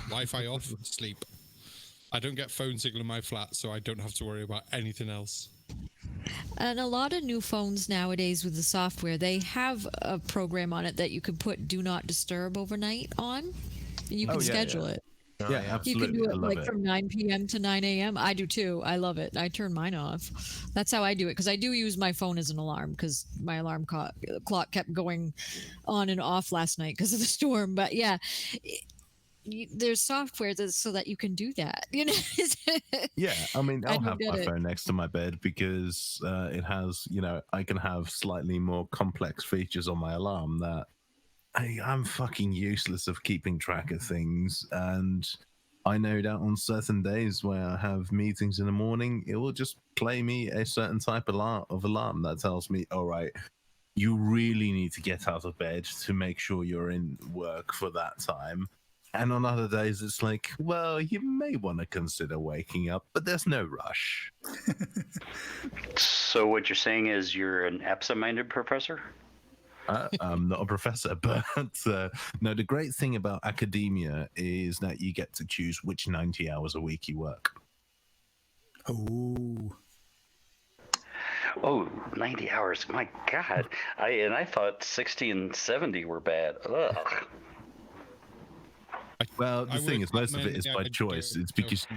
Wi-Fi off, sleep. I don't get phone signal in my flat, so I don't have to worry about anything else. And a lot of new phones nowadays with the software, they have a program on it that you can put Do Not Disturb overnight on, and you can schedule it. Yeah, absolutely. You can do it from 9 p.m. to 9 a.m. I do too. I love it. I turn mine off. That's how I do it, because I do use my phone as an alarm, because my alarm clock kept going on and off last night because of the storm. But yeah, there's software so that you can do that. You know. Yeah, I mean, I'll have my phone next to my bed because it has, you know, I can have slightly more complex features on my alarm that I'm fucking useless of keeping track of things. And I know that on certain days where I have meetings in the morning, it will just play me a certain type of alarm that tells me, all right, you really need to get out of bed to make sure you're in work for that time. And on other days, it's like, well, you may want to consider waking up, but there's no rush. So what you're saying is you're an absent-minded professor? I'm not a professor, but no, the great thing about academia is that you get to choose which 90 hours a week you work. Oh, 90 hours. My God. I thought 60 and 70 were bad. Ugh. Well, the thing is, most of it is by choice. It's because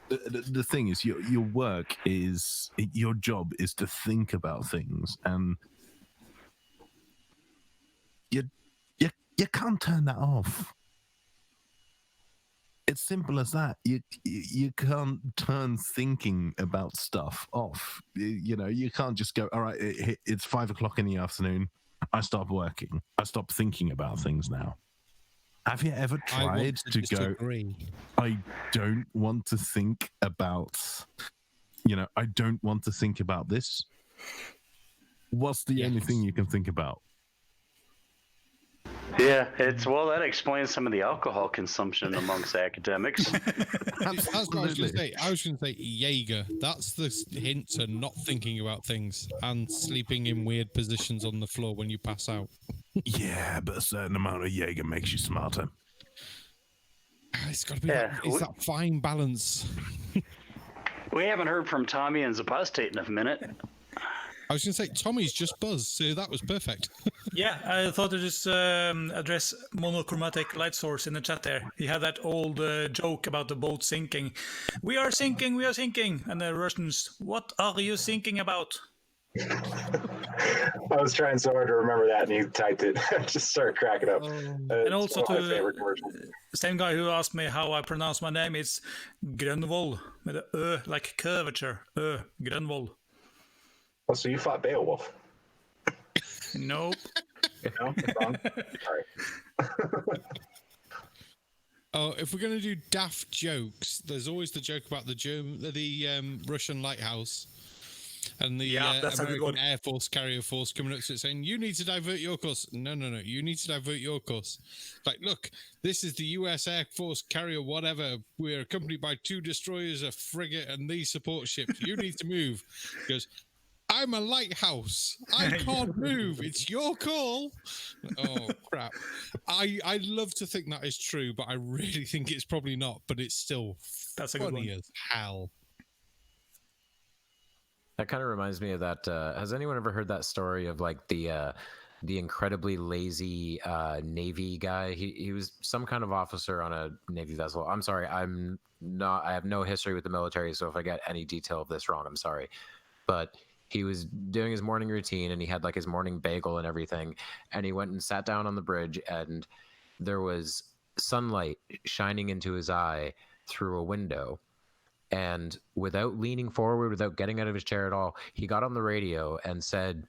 the thing is, your work is, your job is to think about things, and you can't turn that off. It's simple as that. You can't turn thinking about stuff off. You know, you can't just go, all right, it's 5 o'clock in the afternoon. I stop working. I stop thinking about things now. Have you ever tried to go, I don't want to think about, you know, I don't want to think about this? What's the only thing you can think about? Yeah, that explains some of the alcohol consumption amongst academics. That's what I was going to say. I was going to say Jaeger. That's the hint to not thinking about things and sleeping in weird positions on the floor when you pass out. Yeah, but a certain amount of Jaeger makes you smarter. It's got to be that fine balance. We haven't heard from Tommy and Zpostate in a minute. I was going to say, Tommy's just buzzed, so that was perfect. Yeah, I thought to just address monochromatic light source in the chat there. He had that old joke about the boat sinking. We are sinking, we are sinking. And the Russians, what are you thinking about? I was trying so hard to remember that, and you typed it. I just started cracking up. And also to the same guy who asked me how I pronounce my name, it's Gronvold, with a like curvature. Gronvold. Oh, so you fought Beowulf? Nope. No, wrong. Sorry. Oh, if we're going to do daft jokes, there's always the joke about the Russian lighthouse. And the American Air Force carrier force coming up to it saying, you need to divert your course. No, you need to divert your course. Like, look, this is the U.S. Air Force carrier whatever. We're accompanied by 2 destroyers, a frigate, and these support ships. You need to move. He goes, I'm a lighthouse. I can't move. It's your call. Oh, crap. I love to think that is true, but I really think it's probably not. But it's still funny as hell. That kind of reminds me of that. Has anyone ever heard that story of like the incredibly lazy Navy guy? He was some kind of officer on a Navy vessel. I'm sorry, I have no history with the military, so if I get any detail of this wrong, I'm sorry. But he was doing his morning routine, and he had like his morning bagel and everything, and he went and sat down on the bridge, and there was sunlight shining into his eye through a window. And without leaning forward, without getting out of his chair at all, he got on the radio and said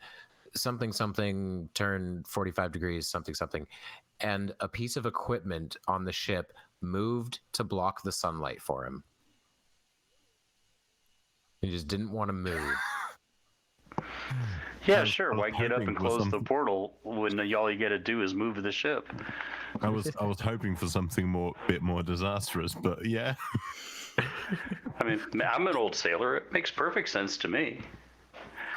something, turn 45 degrees, something. And a piece of equipment on the ship moved to block the sunlight for him. He just didn't want to move. Yeah, sure. Why get up and close the portal when all you got to do is move the ship? I was hoping for something bit more disastrous, but yeah. I mean, I'm an old sailor. It makes perfect sense to me.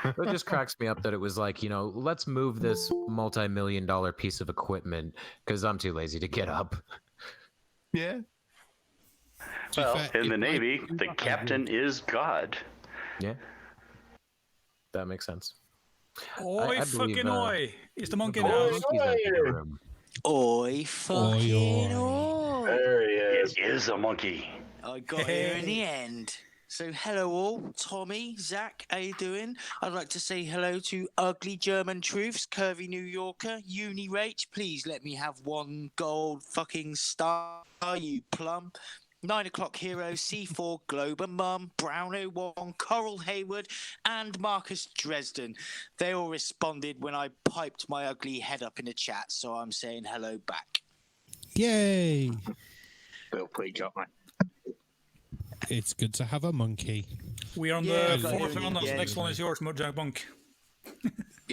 It just cracks me up that it was like, let's move this multi-million-dollar piece of equipment because I'm too lazy to get up. Yeah. Well, in the Navy, the captain is God. Yeah. That makes sense. Oi, fucking oi! It's the monkey now. Oi, fucking oi! There he is. It is a monkey. I got here in the end. So hello all, Tommy, Zach, how you doing? I'd like to say hello to Ugly German Truths, Curvy New Yorker, Uni-Rach, please let me have 1 gold fucking star, you plum. 9 o'clock hero, C4 Glober, Mum, Brown01, Coral Hayward, and Marcus Dresden. They all responded when I piped my ugly head up in the chat, so I'm saying hello back. Yay! Well played, job, man. It's good to have a monkey. We're on the 4th round. The next one is yours, Jack Monk.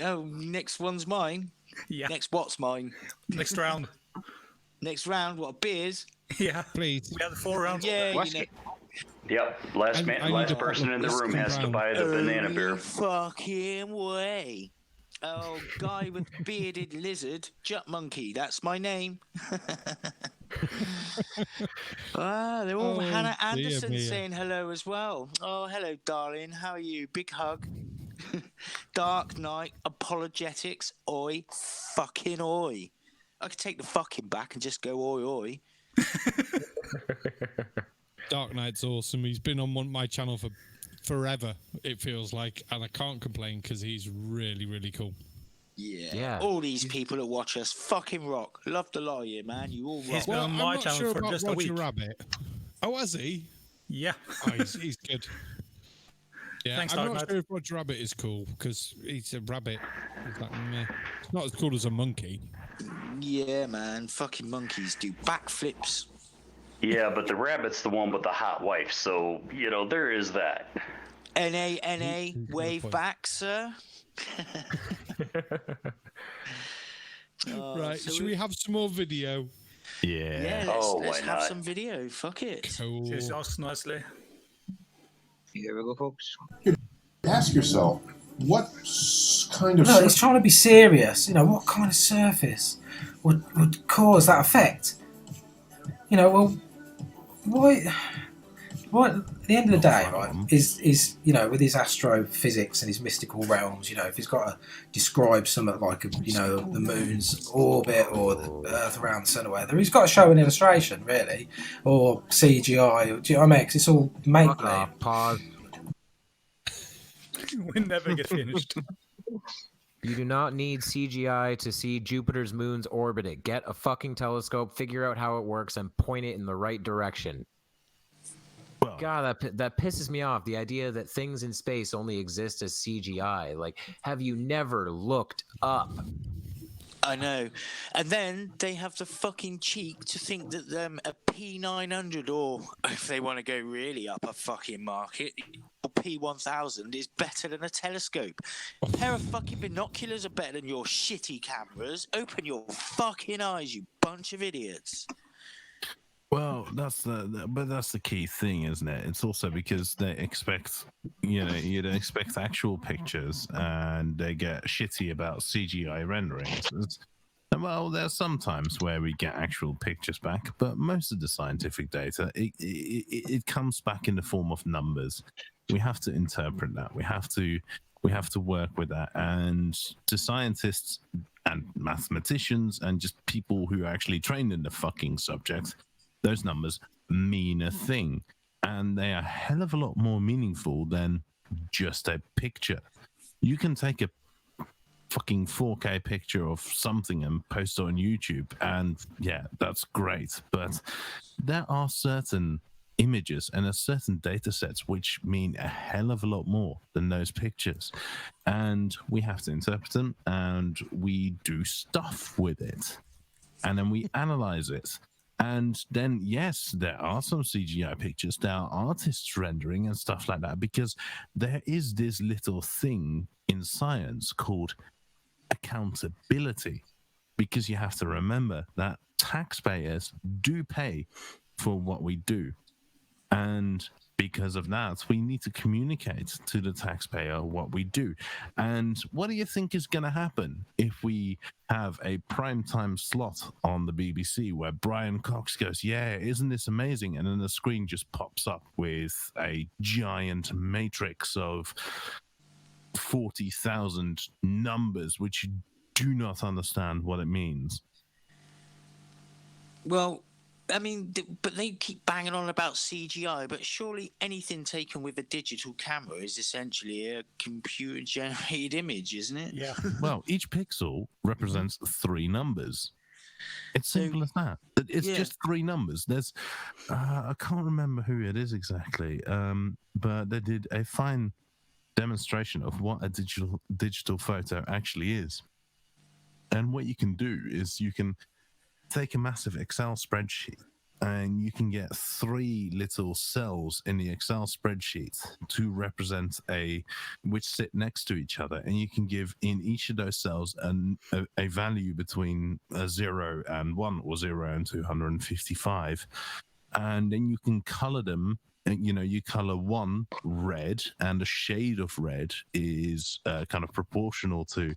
Oh, next one's mine? Yeah. Next what's mine? Next round. Next round, what, beers? Yeah. Please. We had 4 rounds. Yeah, Yep. Last person in the room has to buy the banana beer. Fucking way. Oh, guy with bearded lizard, Jutmonkey. That's my name. They're all Hannah Anderson saying hello as well. Oh, hello, darling. How are you? Big hug. Dark Knight, apologetics, oi, fucking oi. I could take the fucking back and just go oi, oi. Dark Knight's awesome. He's been on my channel for forever, it feels like, and I can't complain because he's really, really cool. Yeah. All these people that watch us fucking rock. Love to lie here, man. You all rock. He's been on my channel for just a week. Rabbit. Oh, has he? Yeah. Oh, he's good. Yeah, Thanks, I'm not sure if Roger Rabbit is cool because he's a rabbit. It's like, meh. It's not as cool as a monkey. Yeah, man. Fucking monkeys do backflips. Yeah, but the rabbit's the one with the hot wife, so, there is that. N-A, wave back, sir. Right, so should we have some more video? Yeah, let's have some video. Fuck it. Cool. Just ask nicely. Here we go, folks. Ask yourself, what kind of... No, it's trying to be serious. You know, what kind of surface would cause that effect? You know, well, why? At the end of the day, right, is you know, with his astrophysics and his mystical realms, you know, if he's got to describe something like, you know, the moon's orbit or the Earth around the sun or whatever, he's got to show an illustration, really, or CGI. Do you know what I mean? 'Cause it's all make-believe. Pause. We never get finished. You do not need CGI to see Jupiter's moon's orbit. Get a fucking telescope, figure out how it works, and point it in the right direction. God, that pisses me off. The idea that things in space only exist as CGI. Like, have you never looked up? I know. And then they have the fucking cheek to think that a P900, or if they want to go really up a fucking market, or P1000 is better than a telescope. A pair of fucking binoculars are better than your shitty cameras. Open your fucking eyes, you bunch of idiots. Well, that's the key thing, isn't it? It's also because they expect, you know, you don't expect actual pictures, and they get shitty about CGI renderings. Well, there's some times where we get actual pictures back, but most of the scientific data, it comes back in the form of numbers. We have to interpret that. We have to work with that, and the scientists and mathematicians and just people who are actually trained in the fucking subject, those numbers mean a thing, and they are a hell of a lot more meaningful than just a picture. You can take a fucking 4K picture of something and post it on YouTube, and yeah, that's great. But there are certain images and certain data sets which mean a hell of a lot more than those pictures, and we have to interpret them, and we do stuff with it, and then we analyze it. And then, yes, there are some CGI pictures, there are artists rendering and stuff like that, because there is this little thing in science called accountability, because you have to remember that taxpayers do pay for what we do. And because of that, we need to communicate to the taxpayer what we do. And what do you think is going to happen if we have a primetime slot on the BBC where Brian Cox goes, yeah, isn't this amazing? And then the screen just pops up with a giant matrix of 40,000 numbers, which you do not understand what it means. Well, I mean, but they keep banging on about CGI, but surely anything taken with a digital camera is essentially a computer-generated image, isn't it? Yeah. Well, each pixel represents 3 numbers. It's simple as that. It's just 3 numbers. There's, I can't remember who it is exactly, but they did a fine demonstration of what a digital photo actually is. And what you can do is you can take a massive Excel spreadsheet, and you can get 3 little cells in the Excel spreadsheet to represent which sit next to each other, and you can give in each of those cells a value between 0 and 1, or 0 and 255, and then you can color them. You know, you color one red, and a shade of red is kind of proportional to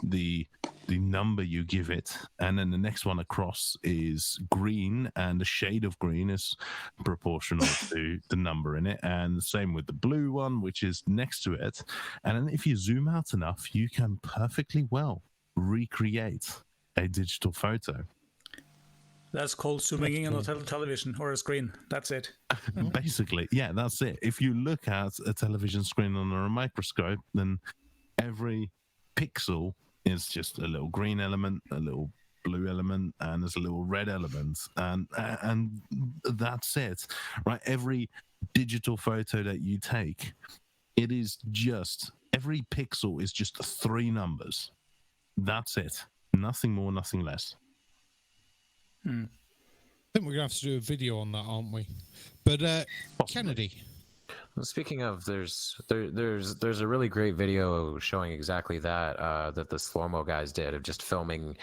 the number you give it, and then the next one across is green, and the shade of green is proportional to the number in it, and the same with the blue one, which is next to it. And then if you zoom out enough, you can perfectly well recreate a digital photo. That's called zooming in on a television or a screen. That's it. Basically, yeah, that's it. If you look at a television screen under a microscope, then every pixel is just a little green element, a little blue element, and there's a little red element, and that's it, right? Every digital photo that you take, it is just, every pixel is just 3 numbers. That's it. Nothing more, nothing less. I think we're gonna have to do a video on that, aren't we? But Kennedy. Well, speaking of, there's a really great video showing exactly that that the slow-mo guys did, of just filming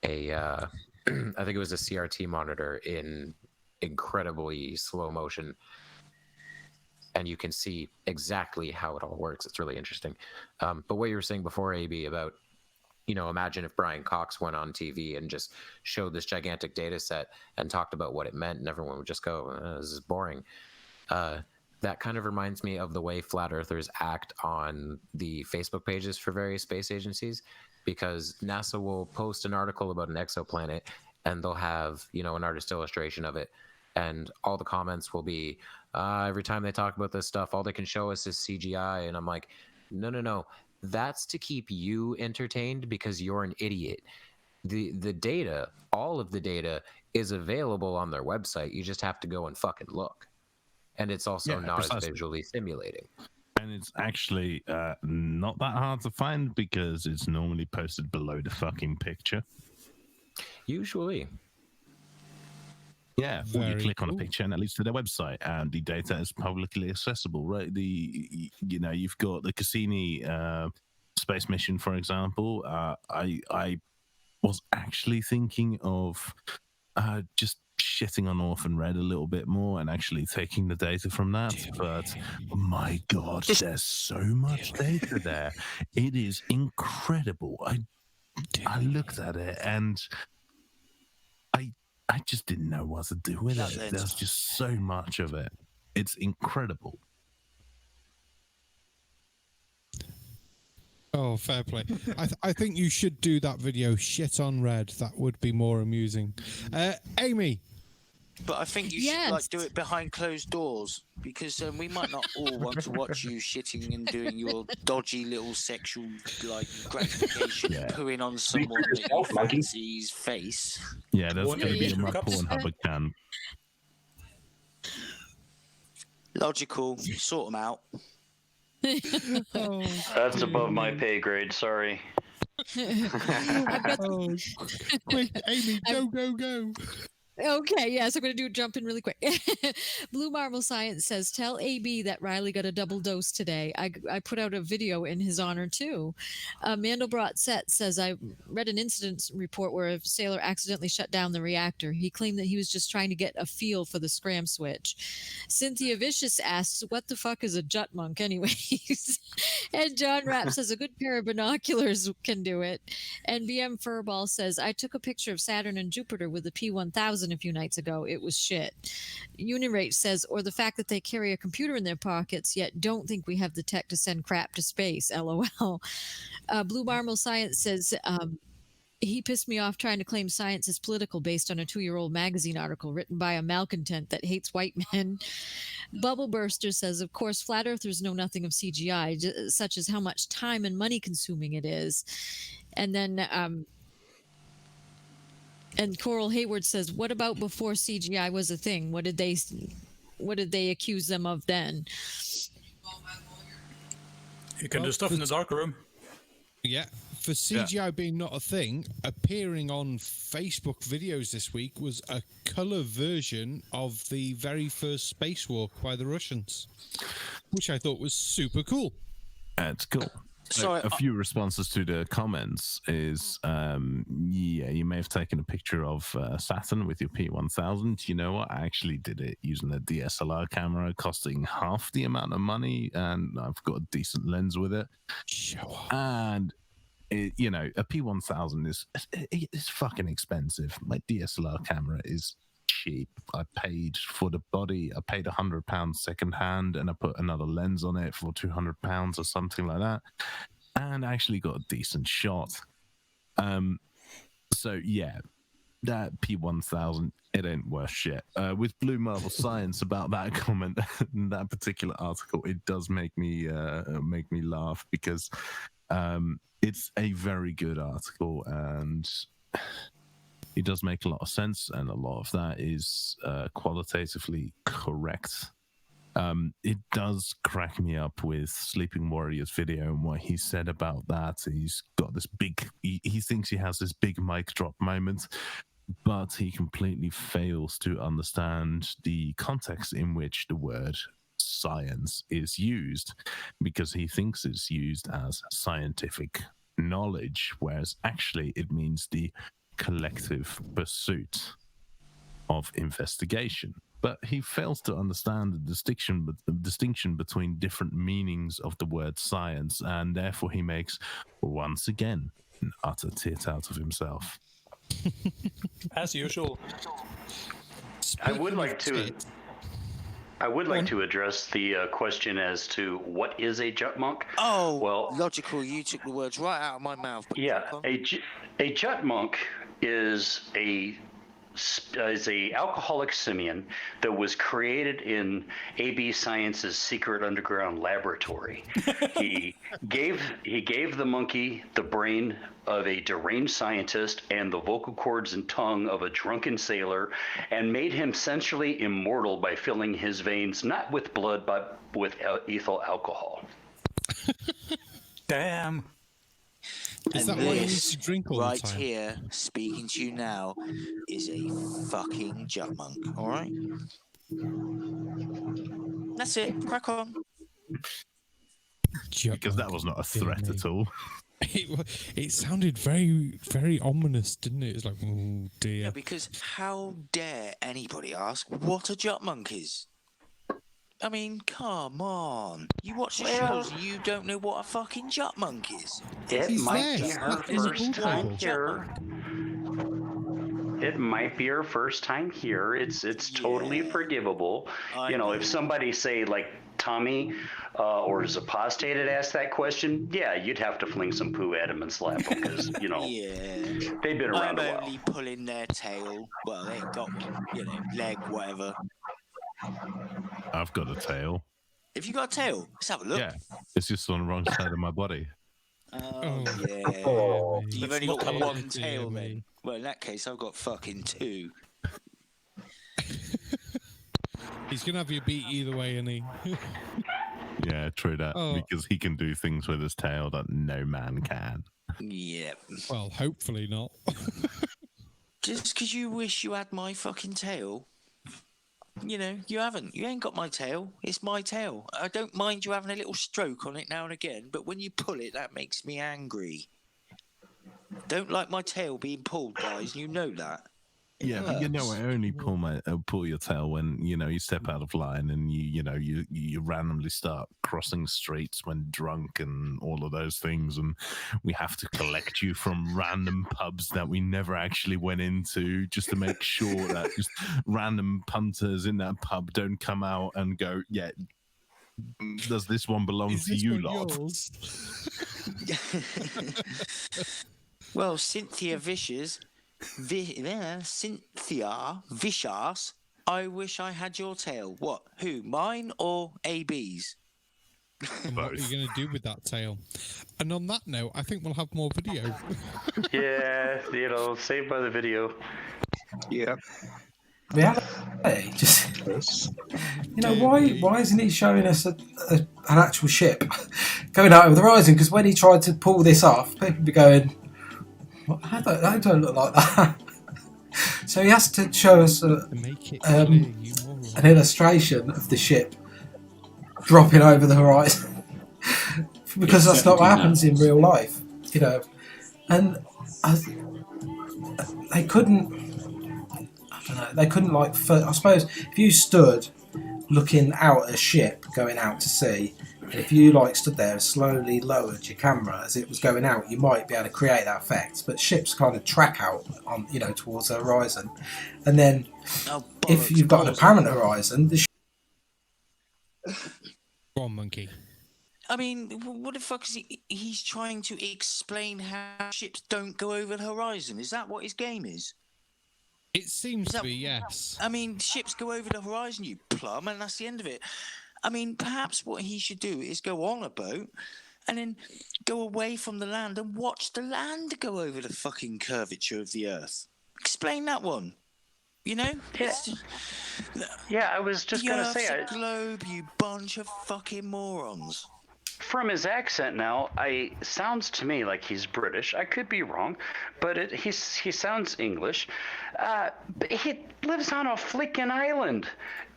a I think it was a CRT monitor in incredibly slow motion, and you can see exactly how it all works. It's really interesting. But what you were saying before, AB, about, imagine if Brian Cox went on TV and just showed this gigantic data set and talked about what it meant, and everyone would just go, this is boring. That kind of reminds me of the way flat earthers act on the Facebook pages for various space agencies, because NASA will post an article about an exoplanet and they'll have, an artist illustration of it. And all the comments will be, every time they talk about this stuff, all they can show us is CGI. And I'm like, no. That's to keep you entertained because you're an idiot. The data, all of the data is available on their website. You just have to go and fucking look. And it's also not precisely. as visually stimulating. And it's actually not that hard to find because it's normally posted below the fucking picture. Usually. Yeah, or you click on a picture and it leads to their website, and the data is publicly accessible, right? You've got the Cassini space mission, for example. I was actually thinking of just shitting on Orphan Red a little bit more and actually taking the data from that. But my God, there's so much data there. It is incredible. I looked at it and I just didn't know what to do with it. There's just so much of it. It's incredible. Oh, fair play. I think you should do that video, shit on Red. That would be more amusing. Aimee. But I think you should do it behind closed doors, because we might not all want to watch you shitting and doing your dodgy little sexual gratification, pooing on someone that you fancy's face. Yeah, there's going to be a Pornhub account. Logical, sort them out. That's above my pay grade. Sorry. Quick, Aimee, go. Okay, yeah, so I'm going to jump in really quick. Blue Marble Science says, tell AB that Riley got a double dose today. I put out a video in his honor, too. Mandelbrot Set says, I read an incident report where a sailor accidentally shut down the reactor. He claimed that he was just trying to get a feel for the scram switch. Cynthia Vicious asks, what the fuck is a Jutmonk anyways? And John Rapp says, a good pair of binoculars can do it. And BM Furball says, I took a picture of Saturn and Jupiter with the P1000 a few nights ago. It was shit. Unirate says, or the fact that they carry a computer in their pockets yet don't think we have the tech to send crap to space. LOL. Blue Marble Science says, he pissed me off trying to claim science is political based on a 2-year-old magazine article written by a malcontent that hates white men. Bubble Burster says, of course, flat earthers know nothing of CGI, such as how much time and money consuming it is. And then and Coral Hayward says, what about before CGI was a thing? What did they accuse them of then? You can do stuff in the dark room. Yeah. For CGI being not a thing, appearing on Facebook videos this week was a colour version of the very first spacewalk by the Russians, which I thought was super cool. It's cool. So a few responses to the comments is, you may have taken a picture of Saturn with your P1000. You know what? I actually did it using a DSLR camera, costing half the amount of money, and I've got a decent lens with it. And a P1000 is fucking expensive. My DSLR camera is cheap. I paid for the body. I paid £100 secondhand, and I put another lens on it for £200 or something like that, and I actually got a decent shot. So yeah, that P1000, it ain't worth shit. With Blue Marble Science about that comment, that particular article, it does make me laugh because it's a very good article and it does make a lot of sense, and a lot of that is qualitatively correct. It does crack me up with Sleeping Warrior's video and what he said about that. He's got this big, he thinks he has this big mic drop moment, but he completely fails to understand the context in which the word science is used, because he thinks it's used as scientific knowledge, whereas actually it means the collective pursuit of investigation. But he fails to understand the distinction between different meanings of the word science, and therefore he makes, once again, an utter tit out of himself. As usual. I would like to address the question as to what is a Jutmonk. Oh, well, logical. You took the words right out of my mouth. Yeah, a Jutmonk is a alcoholic simian that was created in AB Science's secret underground laboratory. he gave the monkey the brain of a deranged scientist and the vocal cords and tongue of a drunken sailor, and made him essentially immortal by filling his veins not with blood but with ethyl alcohol. Damn. Is And that why you need this to drink all right the time? here, speaking to you now, is a fucking Jutmonk. All right. That's it. Crack on. Because that was not a threat at all. It sounded very, very ominous, didn't it? It was like, oh dear. Yeah, because how dare anybody ask what a Jutmonk is? I mean, come on. You watch the shows, you don't know what a fucking Jutmonk is. It He's might be there. her He's a first time bulldog. here. It might be her first time here. It's totally forgivable. You know, if somebody say like Tommy or Zpostate had asked that question, yeah, you'd have to fling some poo at him and slap him because, you know, they've been around a I'm while. only pulling their tail. Well, they ain't got one, you know, leg, whatever. I've got a tail. If you got a tail, let's have a look. Yeah, it's just on the wrong side of my body. Oh, yeah. Oh, You've only got dear one me. tail then. Well, in that case, I've got fucking two. He's going to have you beat either way, isn't he? Yeah, true that. Oh. Because he can do things with his tail that no man can. Yep. Well, hopefully not. Just because you wish you had my fucking tail, you know, you haven't. You ain't got my tail. It's my tail. I don't mind you having a little stroke on it now and again, but when you pull it, that makes me angry. Don't like my tail being pulled, guys. You know that. Yeah, but you know, I only pull your tail when you step out of line and you randomly start crossing streets when drunk and all of those things, and we have to collect you from random pubs that we never actually went into just to make sure that just random punters in that pub don't come out and go, yeah, does this one belong to you lot? Well, Cynthia Vicious. Cynthia Vicious, I wish I had your tail. What? Who? Mine or AB's? And what are you going to do with that tail? And on that note, I think we'll have more video. Yeah, saved by the video. Yeah. Reality, just why isn't he showing us an actual ship going out over the horizon? Because when he tried to pull this off, people would be going, "How don't look like that?" So he has to show us an illustration of the ship dropping over the horizon because that's not what happens in real life, And they couldn't. I don't know. They couldn't I suppose if you stood looking out at a ship going out to sea, and if you stood there and slowly lowered your camera as it was going out, you might be able to create that effect. But ships kind of track out on towards the horizon, and then if you've got an apparent horizon, Go on, monkey. I mean, what the fuck is he's trying to explain how ships don't go over the horizon? Is that what his game is? It seems to be, yes. I mean, ships go over the horizon, you plum, and that's the end of it. I mean, perhaps what he should do is go on a boat and then go away from the land and watch the land go over the fucking curvature of the earth. Explain that one. Yeah, I was just going to say... The globe, you bunch of fucking morons. From his accent now, sounds to me like he's British. I could be wrong, but he sounds English. But he lives on a flicking island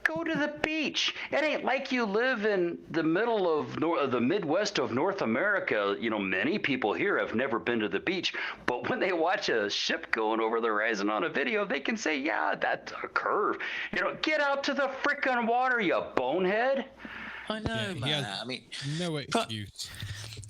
Go to the beach. It ain't like you live in the middle of the Midwest of North America. You know, many people here have never been to the beach, but when they watch a ship going over the horizon on a video, they can say, yeah, that's a curve. You know, get out to the frickin' water, you bonehead. I know, man. I mean, no excuse.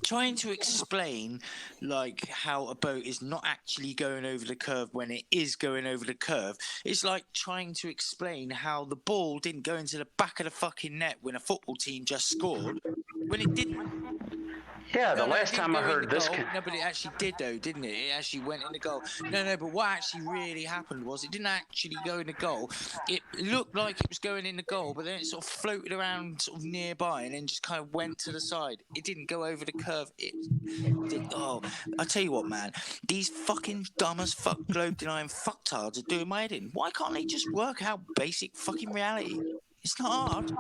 Trying to explain like how a boat is not actually going over the curve when it is going over the curve. It's like trying to explain how the ball didn't go into the back of the fucking net when a football team just scored when it didn't. Yeah, the last time I heard this. No, but it actually did, though, didn't it? It actually went in the goal. No, but what actually really happened was it didn't actually go in the goal. It looked like it was going in the goal, but then it sort of floated around sort of nearby and then just kind of went to the side. It didn't go over the curve. I tell you what, man. These fucking dumb as fuck globe-denying fucktards are doing my head in. Why can't they just work out basic fucking reality? It's not hard.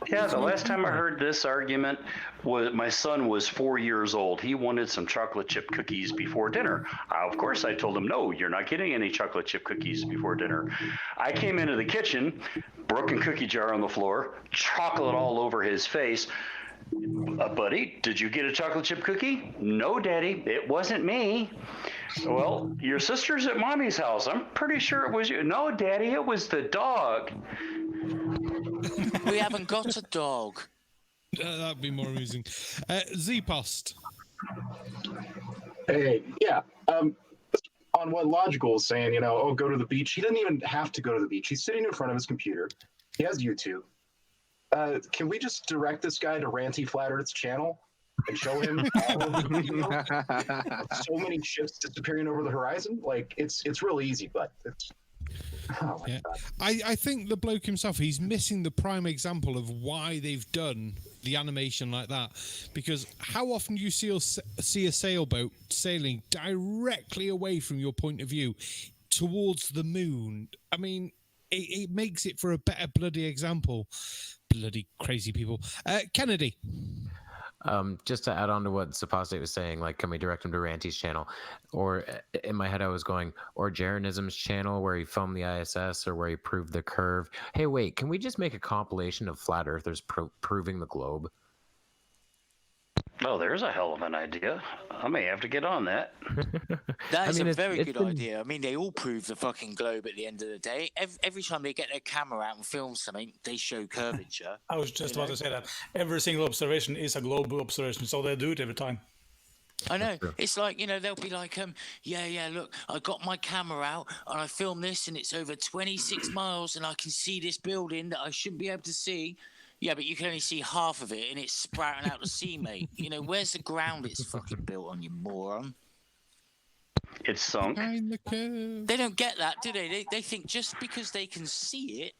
Yeah, the last time I heard this argument was my son was 4 years old. He wanted some chocolate chip cookies before dinner. Of course, I told him, no, you're not getting any chocolate chip cookies before dinner. I came into the kitchen, broken cookie jar on the floor, chocolate all over his face. Buddy, did you get a chocolate chip cookie? No, Daddy, it wasn't me. Well, your sister's at Mommy's house. I'm pretty sure it was you. No, Daddy, it was the dog. We haven't got a dog. That'd be more amusing. Zpost. Hey, yeah. On what Logical is saying, you know, oh, go to the beach. He doesn't even have to go to the beach. He's sitting in front of his computer. He has YouTube. Can we just direct this guy to Ranty Flat Earth's channel and show him all of the video? So many ships disappearing over the horizon? Like, it's really easy, but it's... Oh my God. I think the bloke himself, he's missing the prime example of why they've done the animation like that. Because how often do you see a sailboat sailing directly away from your point of view towards the moon? I mean, it makes it for a better bloody example. Bloody crazy people. Kennedy. Just to add on to what Zpostate was saying, like, can we direct him to Ranty's channel? Or in my head, I was going, or Jaronism's channel where he filmed the ISS or where he proved the curve. Hey, wait, can we just make a compilation of flat earthers proving the globe? Oh, there's a hell of an idea. I may have to get on that. That is a very good idea. I mean, they all prove the fucking globe at the end of the day. Every time they get their camera out and film something, they show curvature. I was just about to say that. Every single observation is a global observation, so they do it every time. I know. It's like, you know, they'll be like, yeah, look, I got my camera out and I filmed this and it's over 26 miles and I can see this building that I shouldn't be able to see. Yeah, but you can only see half of it and it's sprouting out to sea, mate. You know, where's the ground it's fucking built on, you moron? It's sunk. They don't get that, do they? They think just because they can see it,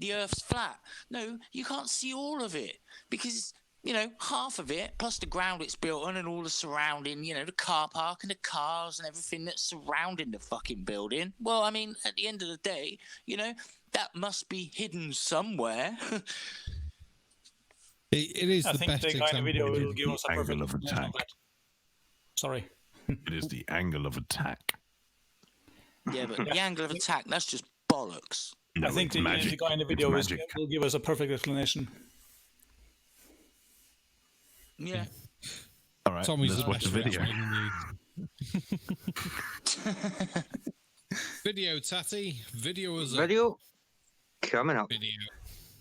the Earth's flat. No, you can't see all of it because, you know, half of it, plus the ground it's built on and all the surrounding, you know, the car park and the cars and everything that's surrounding the fucking building. Well, I mean, at the end of the day, you know, that must be hidden somewhere. It is I the think best the example. kind of video will give us a perfect angle of attack. Sorry. It is the angle of attack. Yeah, but the angle of attack, that's just bollocks. No, I think the guy in the video will give us a perfect explanation. Yeah. All right, Tommy's let's watch the video. Video, Tatty. Video is Video coming up. Video.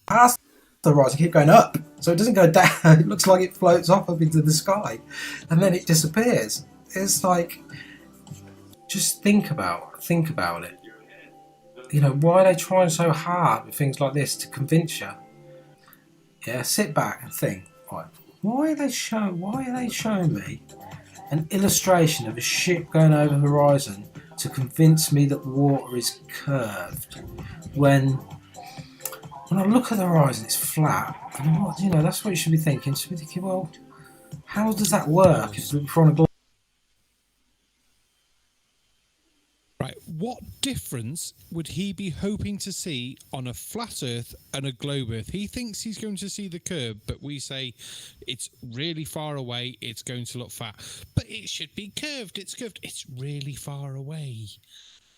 Past the horizon, keep going up, so it doesn't go down. It looks like it floats off up into the sky, and then it disappears. It's like, just think about it. You know, why are they trying so hard with things like this to convince you? Yeah, sit back and think. Right, why are they showing me an illustration of a ship going over the horizon to convince me that water is curved when I look at the horizon, it's flat. And what, you know, that's what you should be thinking. You should be thinking, well, how does that work? If we're on a globe. Right, what difference would he be hoping to see on a flat Earth and a globe Earth? He thinks he's going to see the curve, but we say it's really far away, it's going to look fat. But it should be curved, it's curved, it's really far away.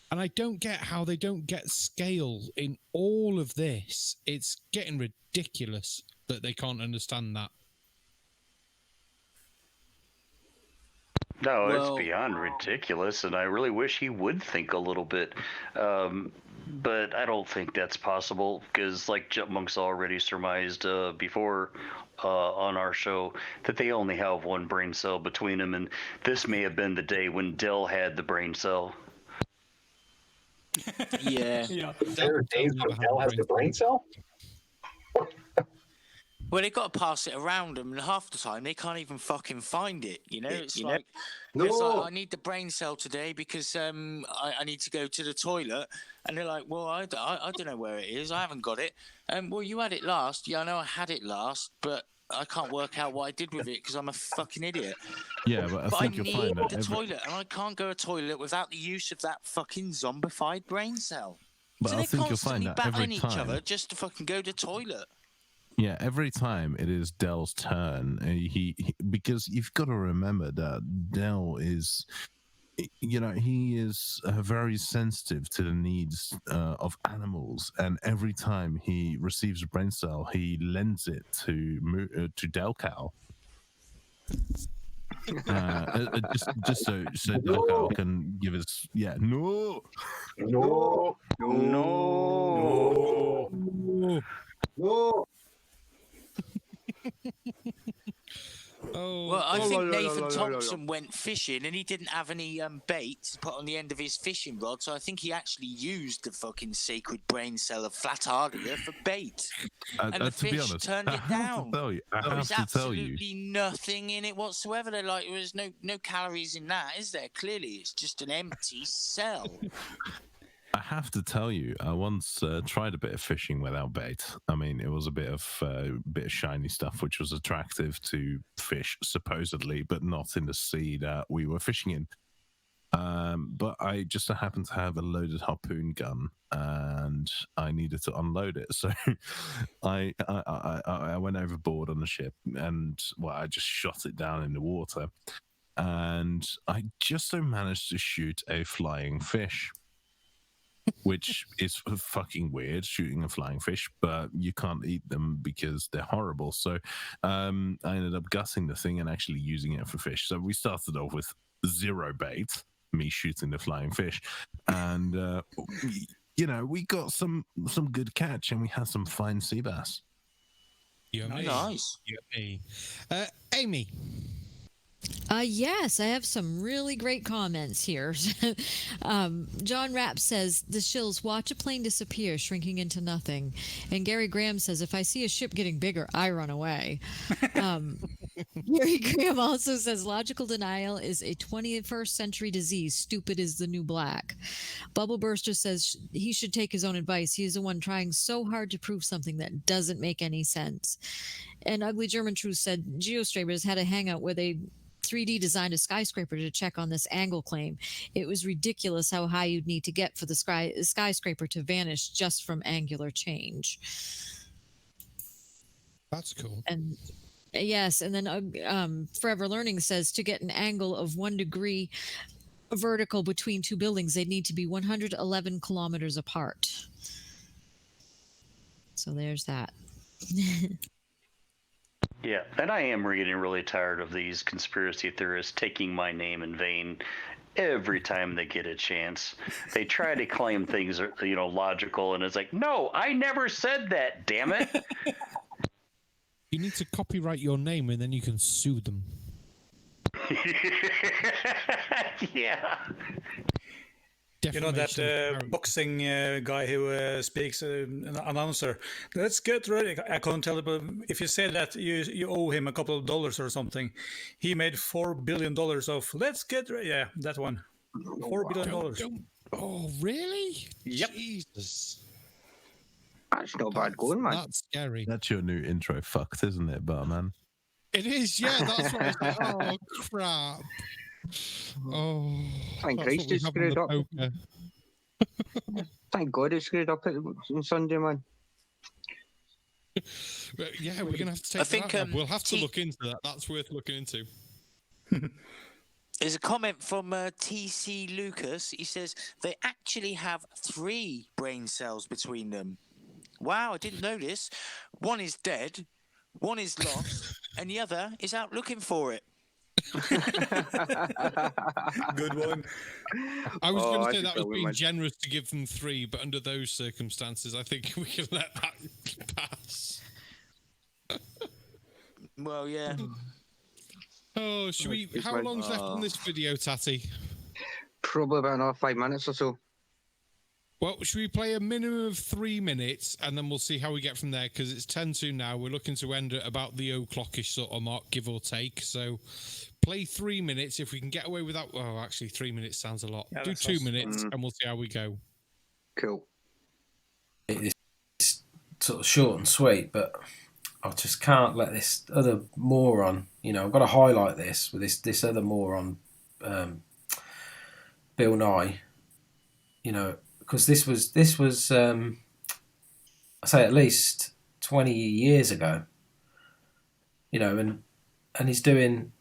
And I don't get how they don't get scale in all of this. It's getting ridiculous that they can't understand that. No, Well- it's beyond ridiculous, and I really wish he would think a little bit. But I don't think that's possible because, like Jutmonk's already surmised before on our show, that they only have one brain cell between them, and this may have been the day when Dell had the brain cell. Yeah. There are days when Dell has the brain cell? Well, they got to pass it around them, and half the time they can't even fucking find it. You know, it's like, it's like, I need the brain cell today because I need to go to the toilet, and they're like, well, I don't know where it is. I haven't got it. Well, you had it last. Yeah, I know I had it last, but I can't work out what I did with it because I'm a fucking idiot. Yeah, but I think you'll need find that the toilet, and I can't go to a toilet without the use of that fucking zombified brain cell. But So I they're think you'll find constantly that every battling each time. other just to fucking go to the toilet. Yeah, every time it is Dell's turn, he because you've got to remember that Dell is, you know, he is very sensitive to the needs of animals, and every time he receives a brain cell, he lends it to Del Cow. Just so Del Cow can give us no. Well, I think Nathan Thompson went fishing and he didn't have any bait to put on the end of his fishing rod, so I think he actually used the fucking sacred brain cell of Flatardia for bait. And the To be fish honest, turned it down. I There have was to tell you. absolutely nothing in it whatsoever. They're like, there's no calories in that, is there? Clearly, it's just an empty cell. I have to tell you, I once tried a bit of fishing without bait. I mean, it was a bit of shiny stuff, which was attractive to fish, supposedly, but not in the sea that we were fishing in. But I just happened to have a loaded harpoon gun, and I needed to unload it. So I went overboard on the ship, and I just shot it down in the water, and I just so managed to shoot a flying fish. Which is fucking weird, shooting a flying fish, but you can't eat them because they're horrible. So I ended up gutting the thing and actually using it for fish. So we started off with 0 bait, me shooting the flying fish, and we got some good catch, and we had some fine sea bass. Yummy. Nice. Yummy. Aimee. Yes, I have some really great comments here. John Rapp says, the Shills watch a plane disappear, shrinking into nothing. And Gary Graham says, if I see a ship getting bigger, I run away. Gary Graham also says, logical denial is a 21st century disease. Stupid is the new black. Bubble Burster says he should take his own advice. He is the one trying so hard to prove something that doesn't make any sense. And Ugly German Truth said, Geostrabers had a hangout where they 3D designed a skyscraper to check on this angle claim. It was ridiculous how high you'd need to get for the skyscraper to vanish just from angular change. That's cool. And yes, and then Forever Learning says to get an angle of 1 degree vertical between 2 buildings, they'd need to be 111 kilometers apart. So there's that. Yeah, and I am getting really tired of these conspiracy theorists taking my name in vain every time they get a chance. They try to claim things are, logical, and it's like, no, I never said that, damn it. You need to copyright your name, and then you can sue them. Yeah. You know that boxing guy who speaks, an announcer. Let's get ready. I can't tell, but if you say that you owe him a couple of dollars or something, he made $4 billion of. Let's get ready. Yeah, that one. $4 billion. Oh, really? Yep. Jesus. That's not bad going, man. That's scary. That's your new intro, fucked, isn't it, Barman? It is, yeah. That's what I was like. Oh, crap. Oh, thank Christ it's screwed up. Thank God it's screwed up on Sunday, man. Yeah, we're gonna have to take that. We'll have to look into that. That's worth looking into. There's a comment from TC Lucas. He says they actually have 3 brain cells between them. Wow, I didn't know this. One is dead, one is lost, and the other is out looking for it. Good one. I was going I to say just that was don't being mind. generous to give them 3, but under those circumstances, I think we can let that pass. Well, yeah. Oh, should we? It's How like- long's left on this video, Tatty? Probably about another 5 minutes or so. Well, should we play a minimum of 3 minutes, and then we'll see how we get from there? Because it's 10 to now. We're looking to end at about the o'clockish sort of mark, give or take. So, play 3 minutes. If we can get away with that, well, actually, 3 minutes sounds a lot. Yeah, Do that 2 sounds- minutes, and we'll see how we go. Cool. It's sort of short and sweet, but I just can't let this other moron, I've got to highlight this with this other moron, Bill Nye, because this was I say at least 20 years ago, and he's doing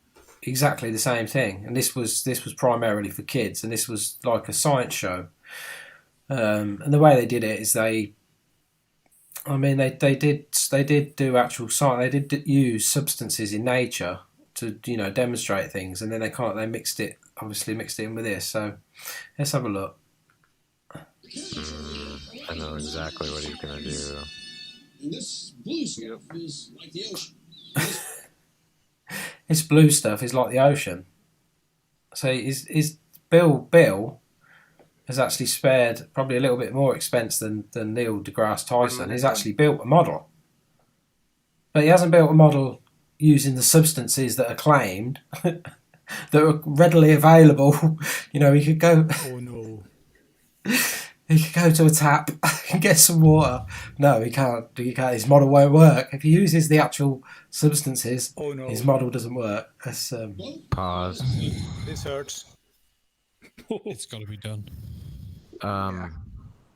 exactly the same thing, and this was primarily for kids, and this was like a science show, and the way they did it is they did do actual science. They did use substances in nature to demonstrate things, and then they mixed it in with this. So let's have a look. I know exactly what he's gonna do. And this blue stuff is like the ocean. This blue stuff is like the ocean. So is Bill has actually spared probably a little bit more expense than Neil deGrasse Tyson. He's actually built a model. But he hasn't built a model using the substances that are claimed, that are readily available. He could go... Oh, no. He could go to a tap and get some water. No, he can't. His model won't work. If he uses the actual substances, Oh, no. his model doesn't work. That's, Pause. This hurts. It's got to be done.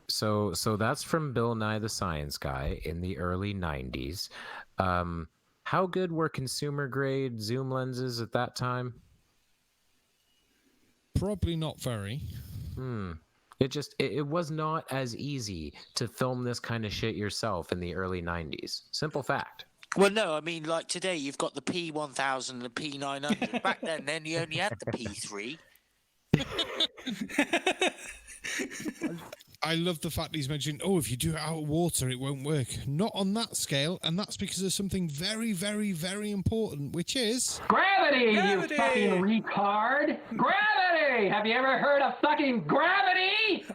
So that's from Bill Nye the Science Guy in the early 90s. How good were consumer grade zoom lenses at that time? Probably not very. It was not as easy to film this kind of shit yourself in the early 90s. Simple fact. Well, no, I mean, like today, you've got the P1000 and the P900. Back then, you only had the P3. I love the fact he's mentioned, if you do it out of water, it won't work. Not on that scale, and that's because of something very, very, very important, which is... Gravity, you fucking retard! Gravity! Have you ever heard of fucking gravity?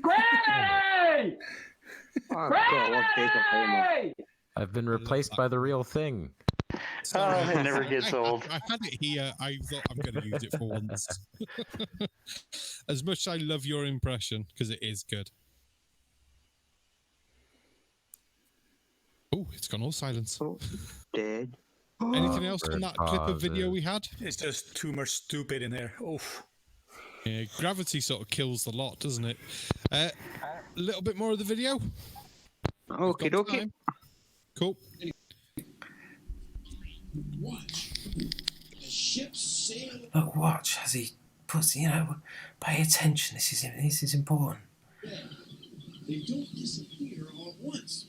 Gravity! Gravity! I've been replaced by the real thing. It never gets old. I had it here. I thought I'm going to use it for once. As much as I love your impression, because it is good. Oh, it's gone all silence. Dead. Anything else on that clip of video we had? It's just too much stupid in there. Oof. Yeah, gravity sort of kills the lot, doesn't it? A little bit more of the video. Okay, okay. Cool. Watch. The ship sail. Look, watch as he puts. Pay attention. This is important. They don't disappear all at once.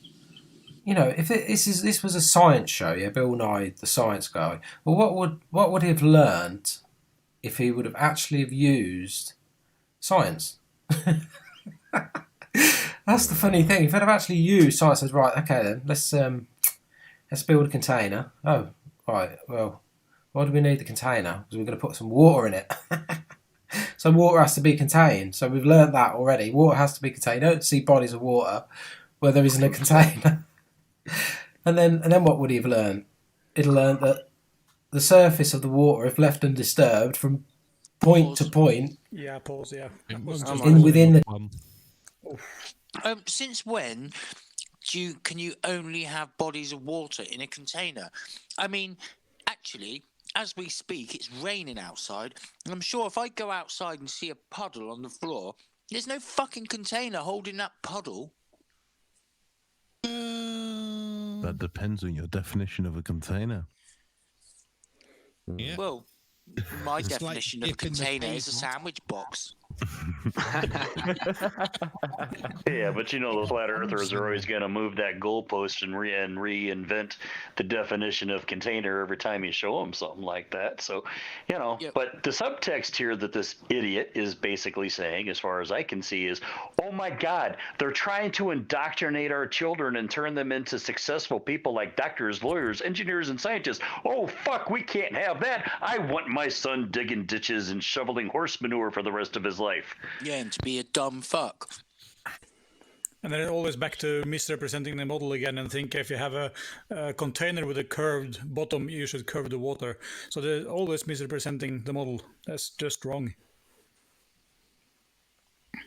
If this was a science show, Bill Nye the Science Guy. Well, what would he have learned if he would have actually have used science? That's the funny thing. If he'd have actually used science, says right, okay then, let's build a container. Oh, right. Well, why do we need the container? Because we're going to put some water in it. So water has to be contained. So we've learned that already. Water has to be contained. You don't see bodies of water where there isn't a container. And then what would he have learned? He'd have learned that the surface of the water, if left undisturbed from point to point, Yeah, pause, yeah. within the... Since when can you only have bodies of water in a container? I mean, actually, as we speak, it's raining outside. And I'm sure if I go outside and see a puddle on the floor, there's no fucking container holding that puddle. That depends on your definition of a container. Yeah. Well, My It's like definition of a dip in the container is a pavement. sandwich box. Yeah, but you know the flat earthers are always going to move that goalpost and reinvent the definition of container every time you show them something like that. So, you know, but the subtext here that this idiot is basically saying, as far as I can see, is, oh my God, they're trying to indoctrinate our children and turn them into successful people like doctors, lawyers, engineers, and scientists. Oh, fuck, we can't have that. I want my son digging ditches and shoveling horse manure for the rest of his life. Yeah, and to be a dumb fuck. And then always back to misrepresenting the model again, and think if you have a container with a curved bottom, you should curve the water. So they're always misrepresenting the model. That's just wrong.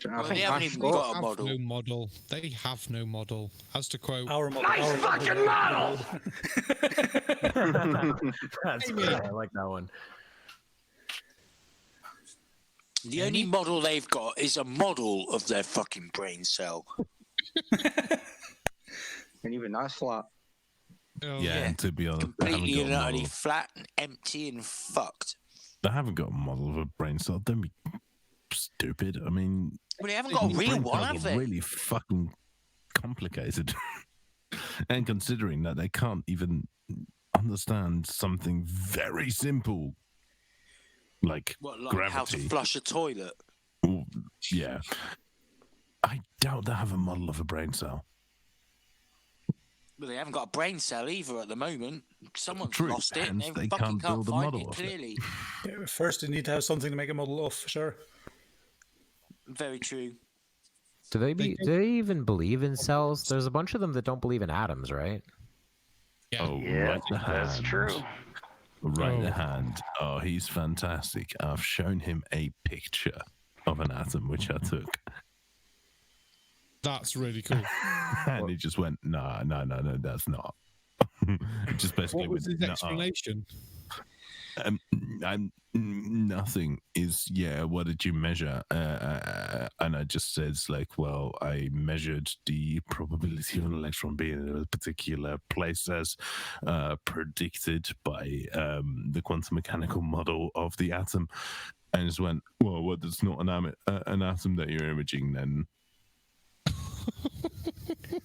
Well, they haven't even got a model. No model. They have no model. As to quote, our model. Nice fucking model! That's good. I like that one. The only model they've got is a model of their fucking brain cell. And even that's flat. Yeah, and to be honest, they haven't Completely got and a utterly model. flat and empty and fucked. They haven't got a model of a brain cell. Don't be stupid. I mean, Well, they haven't got a real brain one, cells have are they? really fucking complicated. And considering that they can't even understand something very simple like What, like gravity. how to flush a toilet? Well, yeah. I doubt they have a model of a brain cell. Well, they haven't got a brain cell either at the moment. Someone's True, lost it and hence they they fucking can't can't build a find model it of it. clearly. Yeah, first, you need to have something to make a model of, sure. Very true. Do they even believe in cells? There's a bunch of them that don't believe in atoms, right? Yeah. Oh, Yeah, right the that's hand. true. Right the hand. Oh, he's fantastic. I've shown him a picture of an atom, which I took. That's really cool. And he just went, no, that's not. Just basically What was his "Nuh-uh." explanation? Nothing is, what did you measure? And I just said, like, well, I measured the probability of an electron being in a particular place as predicted by the quantum mechanical model of the atom. And just went, well, what, that's not an atom that you're imaging then.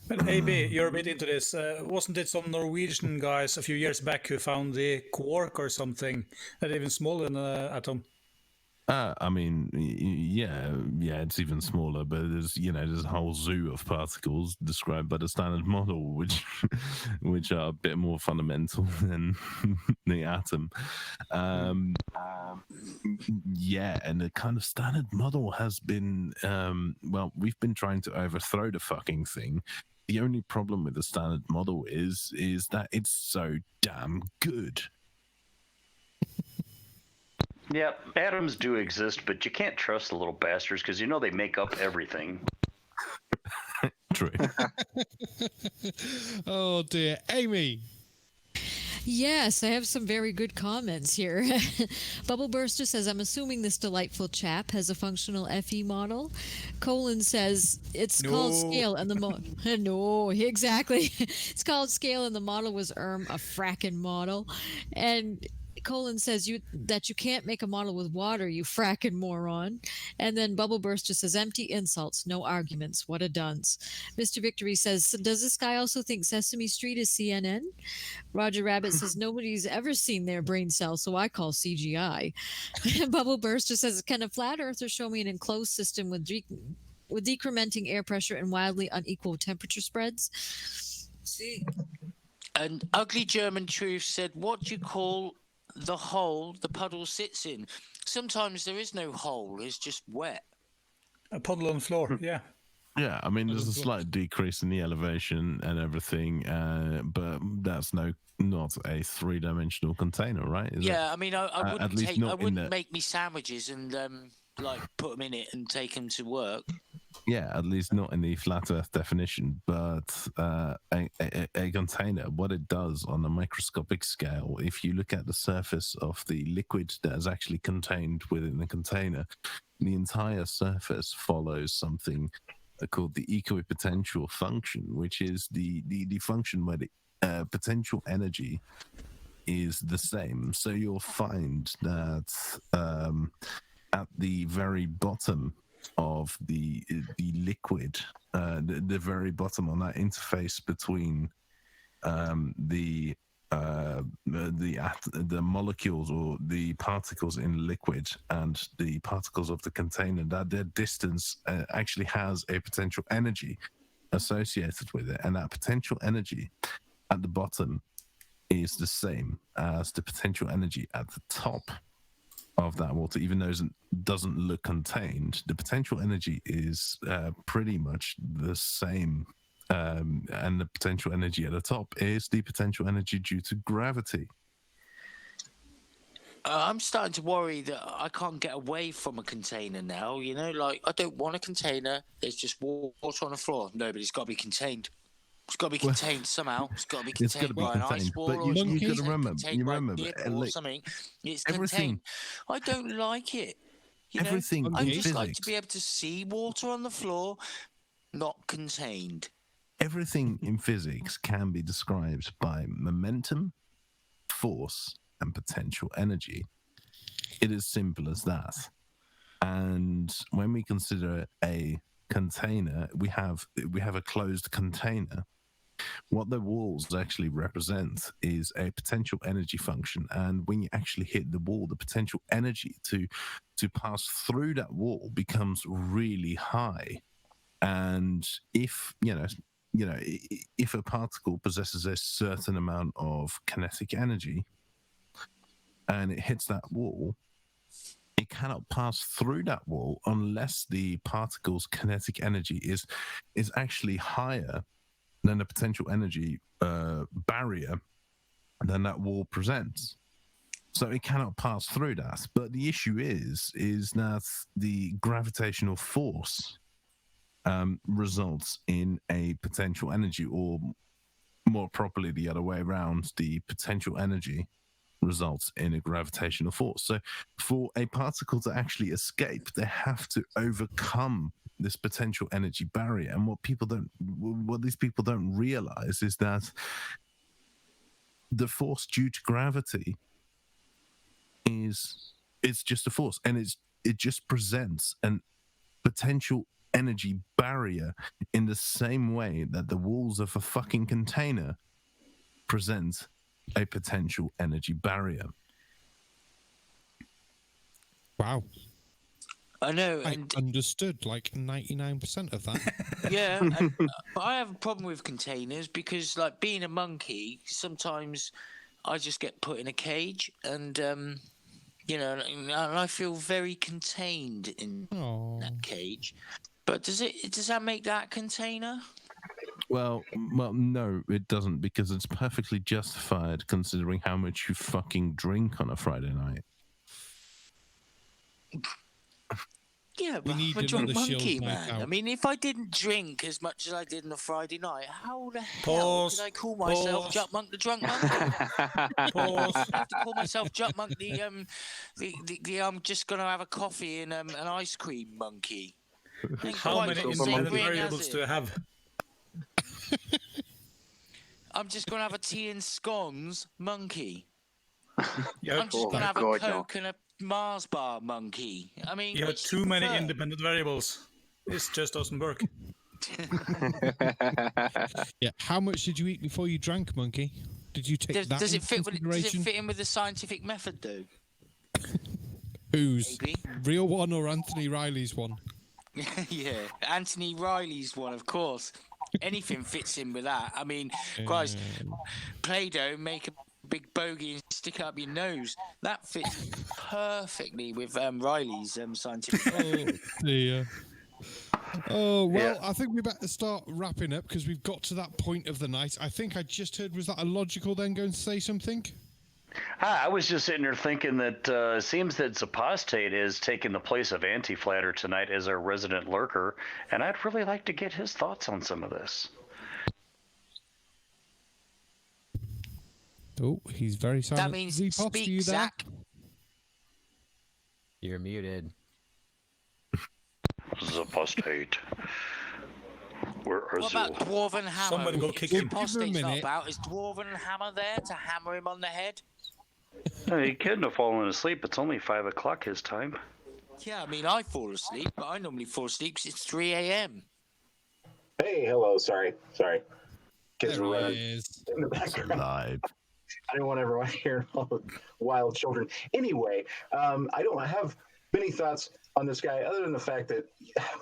But Aimee, you're a bit into this. Wasn't it some Norwegian guys a few years back who found the quark or something that even smaller than an atom? I mean, yeah, it's even smaller, but there's a whole zoo of particles described by the standard model, which are a bit more fundamental than the atom. Yeah, and the kind of standard model has been, we've been trying to overthrow the fucking thing. The only problem with the standard model is that it's so damn good. Yeah, atoms do exist, but you can't trust the little bastards because you know they make up everything. True. Oh dear, Aimee. Yes, I have some very good comments here. Bubble Burster says, I'm assuming this delightful chap has a functional FE model. Colin says, it's called scale and the model. No, exactly. It's called scale and the model was a frackin' model. And Colin says that you can't make a model with water, you frackin' moron. And then Bubble Burster says, empty insults, no arguments. What a dunce. Mr. Victory says, does this guy also think Sesame Street is CNN? Roger Rabbit says, nobody's ever seen their brain cell, so I call CGI. Bubble Burster says, can a flat earther show me an enclosed system with decrementing air pressure and wildly unequal temperature spreads? See. An ugly German truth said, what do you call the hole the puddle sits in? Sometimes there is no hole, it's just wet. A puddle on the floor, yeah. Yeah, I mean, there's a slight decrease in the elevation and everything, but that's not a three-dimensional container, right? I mean, I wouldn't make me sandwiches and put them in it and take them to work. Yeah, at least not in the flat Earth definition, but a container, what it does on a microscopic scale, if you look at the surface of the liquid that is actually contained within the container, the entire surface follows something called the equipotential function, which is the function where the potential energy is the same. So you'll find that at the very bottom of the liquid, the very bottom on that interface between the molecules or the particles in liquid and the particles of the container, that their distance actually has a potential energy associated with it, and that potential energy at the bottom is the same as the potential energy at the top of that water. Even though it doesn't look contained, the potential energy is pretty much the same, and the potential energy at the top is the potential energy due to gravity. I'm starting to worry that I can't get away from a container now. You know, like, I don't want a container. There's just water on the floor. No, but it's got to be contained. It's got to be contained somehow. It's got to be contained by an ice wall, or it's contained by a nip or something. It's contained. I don't like it. You know, I just like to be able to see water on the floor, not contained. Everything in physics can be described by momentum, force, and potential energy. It is simple as that. And when we consider a container, we have a closed container. What the walls actually represent is a potential energy function, and when you actually hit the wall, the potential energy to pass through that wall becomes really high. And if if a particle possesses a certain amount of kinetic energy and it hits that wall, it cannot pass through that wall unless the particle's kinetic energy is actually higher than the potential energy barrier than that wall presents. So it cannot pass through that. But the issue is that the gravitational force results in a potential energy, or more properly the other way around, the potential energy results in a gravitational force. So for a particle to actually escape, they have to overcome this potential energy barrier. And what these people don't realize is that the force due to gravity it's just a force, and it just presents an potential energy barrier in the same way that the walls of a fucking container present a potential energy barrier. Wow. I know. I understood like 99% of that. Yeah, but I have a problem with containers because, like, being a monkey, sometimes I just get put in a cage, and you know, and I feel very contained in that cage. But does that make that container? Well, no, it doesn't, because it's perfectly justified considering how much you fucking drink on a Friday night. Yeah, but I'm a drunk monkey, man. I mean, if I didn't drink as much as I did on a Friday night, how the hell could I call myself Jutmonkthedrunk Monkey? I have to call myself Jutmonk the I'm just gonna have a coffee and an ice cream monkey. How many independent variables do you have? I'm just gonna have a tea and scones monkey. Yep. I'm just gonna have a Coke and a Mars bar monkey. I mean, you have too many independent variables. This just doesn't work. Yeah. How much did you eat before you drank, monkey? Did you take that? Does it fit in with the scientific method, though? Whose? Real one or Anthony Riley's one? Yeah, Anthony Riley's one, of course. Anything fits in with that. I mean, Christ, Play-Doh, make a big bogey and stick it up your nose. That fits perfectly with Riley's scientific method. Yeah. Oh, well, I think we better start wrapping up because we've got to that point of the night. I think I just heard, was that illogical then going to say something? I was just sitting there thinking that it seems that Zpostate is taking the place of Anti-Flatter tonight as our resident lurker, and I'd really like to get his thoughts on some of this. Oh, he's very silent. That means Zepostate, speak, you there? Zach. You're muted. Zpostate. Where are What about Dwarven Hammer? Someone go kick him. Zpostate's not about. Is Dwarven Hammer there to hammer him on the head? No, he couldn't have fallen asleep. It's only 5 o'clock his time. Yeah, I mean, I fall asleep, but I normally fall asleep 'cause it's 3 a.m. Hey, hello. Sorry. Kids There are he running is. in the background. Live. I didn't want everyone hearing all the wild children. Anyway, I don't have many thoughts on this guy other than the fact that,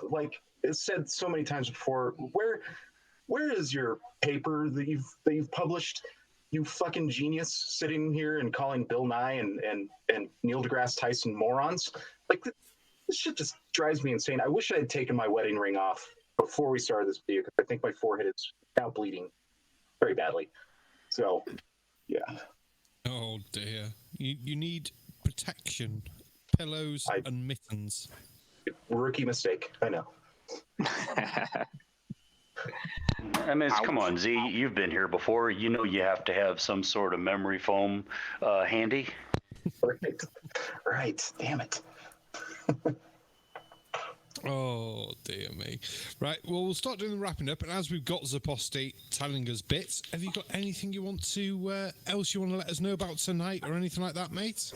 like it's said so many times before, where is your paper that you've published? You fucking genius, sitting here and calling Bill Nye and Neil deGrasse Tyson morons. Like this shit just drives me insane. I wish I had taken my wedding ring off before we started this video because I think my forehead is now bleeding very badly. So, yeah. Oh dear. You need protection, pillows and mittens. Rookie mistake. I know. I mean, come on, Z. You've been here before. You know you have to have some sort of memory foam handy. Right. Damn it. Oh dear me. Right, well, we'll start doing the wrapping up, and as we've got Zepostate telling us bits, have you got anything you want to else you want to let us know about tonight or anything like that, mate?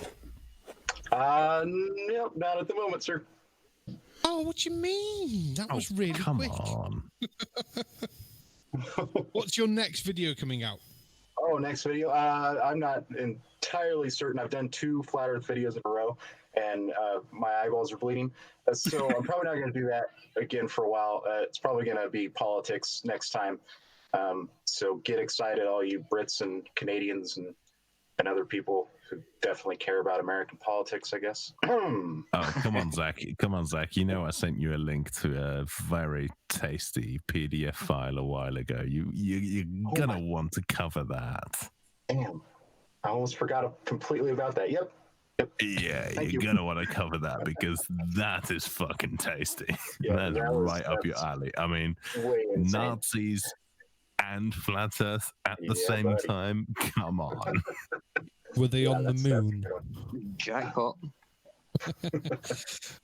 No, not at the moment, sir. Oh, what do you mean? That was really quick. On. What's your next video coming out? Oh, next video? I'm not entirely certain. I've done 2 Flat Earth videos in a row, and my eyeballs are bleeding. So I'm probably not going to do that again for a while. It's probably going to be politics next time. So get excited, all you Brits and Canadians and other people who definitely care about American politics, I guess. Oh, come on, Zach. Come on, Zach. You know I sent you a link to a very tasty PDF file a while ago. You're going to want to cover that. Damn. I almost forgot completely about that. Yep. Yeah, Thank you're you. going to want to cover that because that is fucking tasty. Yeah, That's right up your alley. I mean, way insane. Nazis and Flat Earth at the Yeah, same buddy. time? Come on. Were they on the moon? Jackpot.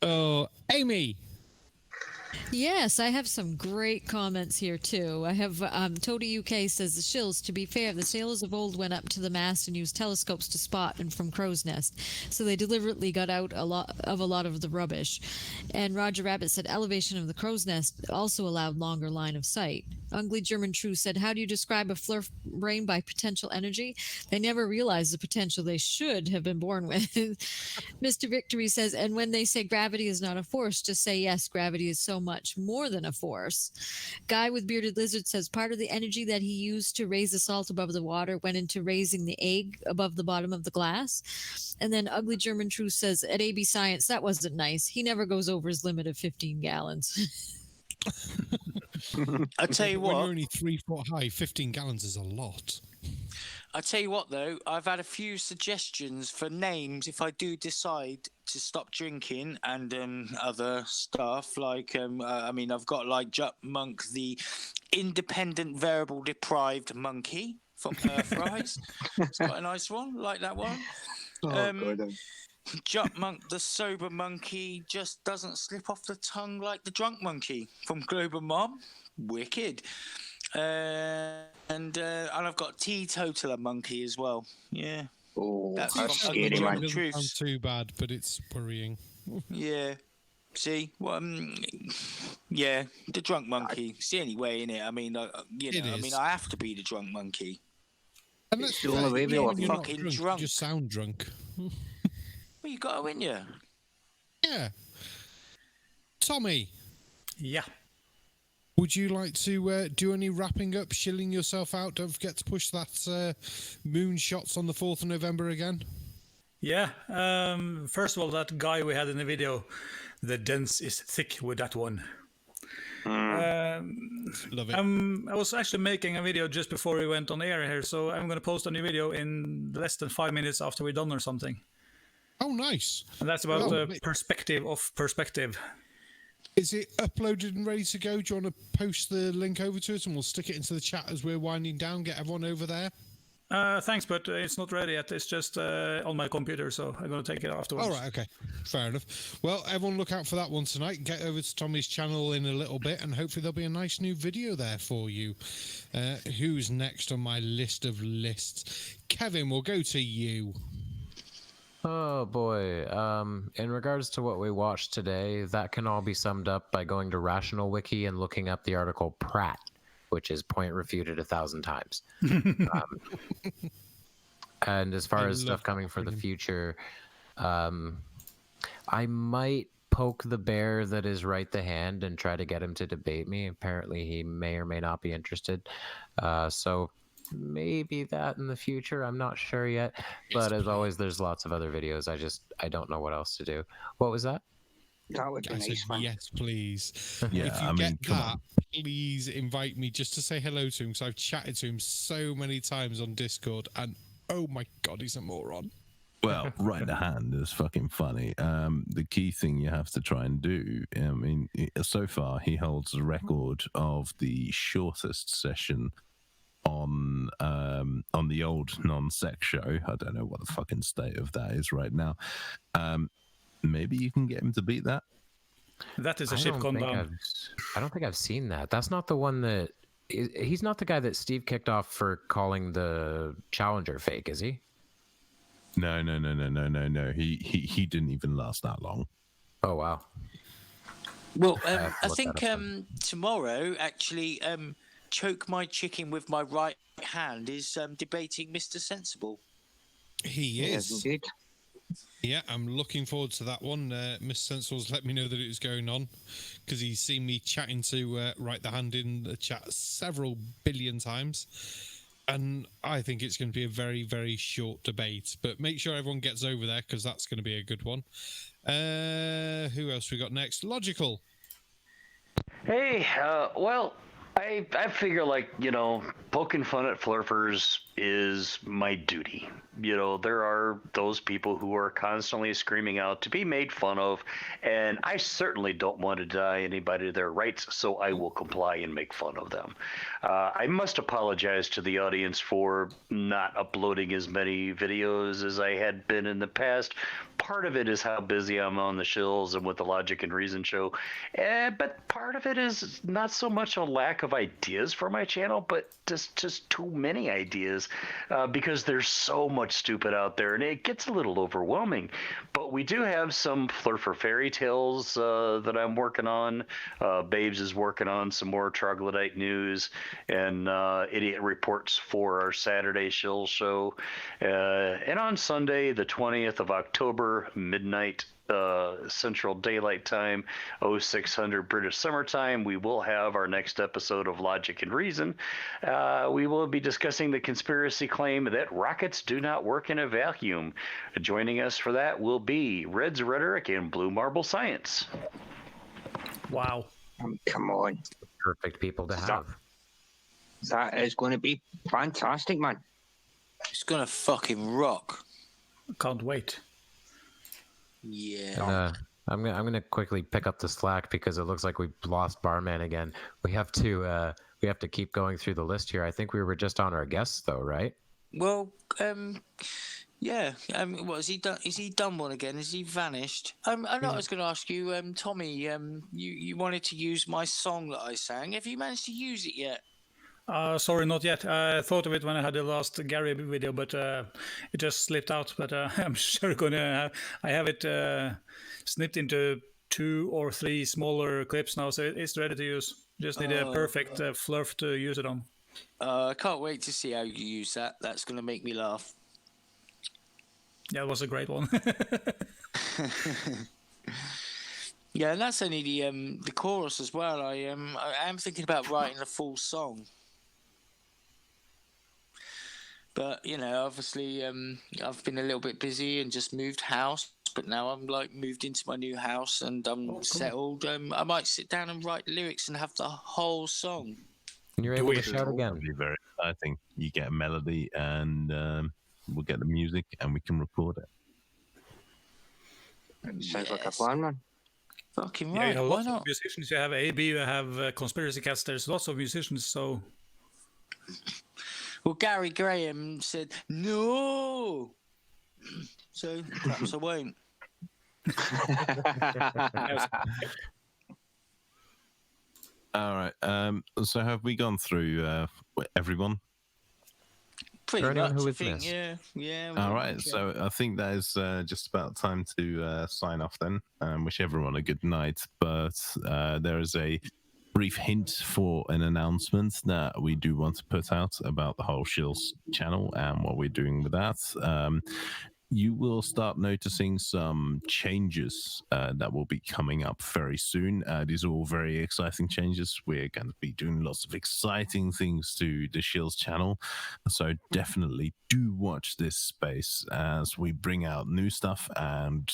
Oh, Aimee. Yes, I have some great comments here too. I have Toady UK says the Shills. To be fair, the sailors of old went up to the mast and used telescopes to spot and from crow's nest, so they deliberately got out a lot of the rubbish. And Roger Rabbit said elevation of the crow's nest also allowed longer line of sight. Ugly German True said, how do you describe a flurf brain by potential energy? They never realized the potential they should have been born with. Mr. Victory says, and when they say gravity is not a force, just say yes, gravity is so much more than a force. Guy with Bearded Lizard says part of the energy that he used to raise the salt above the water went into raising the egg above the bottom of the glass. And then Ugly German True says, at AB Science, that wasn't nice. He never goes over his limit of 15 gallons. I tell you When what. you're only 3 foot high, 15 gallons is a lot. I tell you what, though, I've had a few suggestions for names if I do decide to stop drinking and other stuff. Like, I mean, I've got like Jutmonk, the independent variable deprived monkey from Earthrise. It's quite a nice one, like that one. Jutmonk, the sober monkey, just doesn't slip off the tongue like the drunk monkey from Global Mom. Wicked. And I've got teetotaler monkey as well. Yeah. Oh, that's scary, Ugly man. German Truths. Sound too bad, but it's worrying. Yeah. See, well, yeah, the drunk monkey. It's the only way in it. I mean, you know, I mean, I have to be the drunk monkey. And let's the only way we you're are not fucking drunk. drunk. You just sound drunk. Well, you got to win, you. Yeah. Tommy. Yeah. Would you like to do any wrapping up, shilling yourself out? Don't forget to push that moon shots on the 4th of November again. Yeah. First of all, that guy we had in the video, the dents is thick with that one. Love it. I was actually making a video just before we went on air here, so I'm going to post a new video in less than 5 minutes after we're done or something. Oh, nice. And that's about the perspective of perspective. Is it uploaded and ready to go? Do you want to post the link over to us and we'll stick it into the chat as we're winding down, get everyone over there? Thanks, but it's not ready yet. It's just on my computer, so I'm going to take it afterwards. All right, okay. Fair enough. Well, everyone look out for that one tonight. Get over to Tommy's channel in a little bit, and hopefully there'll be a nice new video there for you. Who's next on my list of lists? Kevin, we'll go to you. Oh boy. In regards to what we watched today, that can all be summed up by going to Rational Wiki and looking up the article Pratt, which is point refuted 1,000 times. And as far as stuff coming for the future, I might poke the bear that is Right the Hand and try to get him to debate me. Apparently he may or may not be interested. So maybe that in the future. I'm not sure yet. But as always, there's lots of other videos. I don't know what else to do. What was that? That would be nice, man. Yes, please. Yeah, if you I mean, get that, please invite me just to say hello to him, because I've chatted to him so many times on Discord, and oh my god, he's a moron. Well, Right the Hand is fucking funny. The key thing you have to try and do, I mean, so far he holds the record of the shortest session on the old non-sex show. I don't know what the fucking state of that is right now. Maybe you can get him to beat that. That is a ship gone down. I don't think I've seen that. That's not the one that... He's not the guy that Steve kicked off for calling the Challenger fake, is he? No. He didn't even last that long. Oh, wow. Well, I think tomorrow, actually, Choke My Chicken with My Right Hand is debating Mr. Sensible. He is. Indeed. Yeah, I'm looking forward to that one. Mr. Sensible's let me know that it was going on, because he's seen me chatting to Right the Hand in the chat several billion times. And I think it's going to be a very, very short debate. But make sure everyone gets over there, because that's going to be a good one. Who else we got next? Logical. Hey, well, I figure, like, you know, poking fun at flurfers is my duty. You know, there are those people who are constantly screaming out to be made fun of, and I certainly don't want to deny anybody their rights, so I will comply and make fun of them. I must apologize to the audience for not uploading as many videos as I had been in the past. Part of it is how busy I'm on the Shills and with the Logic and Reason show, but part of it is not so much a lack of ideas for my channel, but just too many ideas, because there's so much stupid out there, and it gets a little overwhelming. But we do have some Flurfer fairy tales that I'm working on. Babes is working on some more Troglodyte news and idiot reports for our Saturday Shill show. And on Sunday, the 20th of October, midnight Central Daylight Time, 0600 British Summertime, we will have our next episode of Logic and Reason. We will be discussing the conspiracy claim that rockets do not work in a vacuum. Joining us for that will be Red's Rhetoric and Blue Marble Science. Wow. Come on. Perfect people to have. That is going to be fantastic, man. It's going to fucking rock. Can't wait. Yeah. I'm gonna quickly pick up the slack, because it looks like we've lost Barman again. We have to keep going through the list here. I think we were just on our guests though, right? Well, yeah. What has he done? Is he done one again? Has he vanished? I was going to ask you, Tommy. You wanted to use my song that I sang. Have you managed to use it yet? Sorry, not yet. I thought of it when I had the last Gary video, but it just slipped out. But I'm sure I have it snipped into 2 or 3 smaller clips now, so it's ready to use. Just need a perfect flurf to use it on. I can't wait to see how you use that. That's going to make me laugh. Yeah, it was a great one. Yeah, and that's only the chorus as well. I am thinking about writing a full song. But, you know, obviously I've been a little bit busy and just moved house. But now I'm moved into my new house and I'm settled. I might sit down and write lyrics and have the whole song. And you're able to shout again. Be very exciting. You get a melody and we'll get the music and we can record it. Sounds like a plan, man. Fucking right. right. You have Why lots not? of musicians. You have AB, you have Conspiracy Cats. There's lots of musicians, so... Well, Gary Graham said, no! So perhaps I won't. All right. So have we gone through everyone? For anyone much, who I is think. missed. Yeah. All right, so I think that is just about time to sign off then. Wish everyone a good night. But there is a brief hint for an announcement that we do want to put out about the whole Shills channel and what we're doing with that. You will start noticing some changes that will be coming up very soon. These are all very exciting changes. We're going to be doing lots of exciting things to the Shills channel. So definitely do watch this space as we bring out new stuff and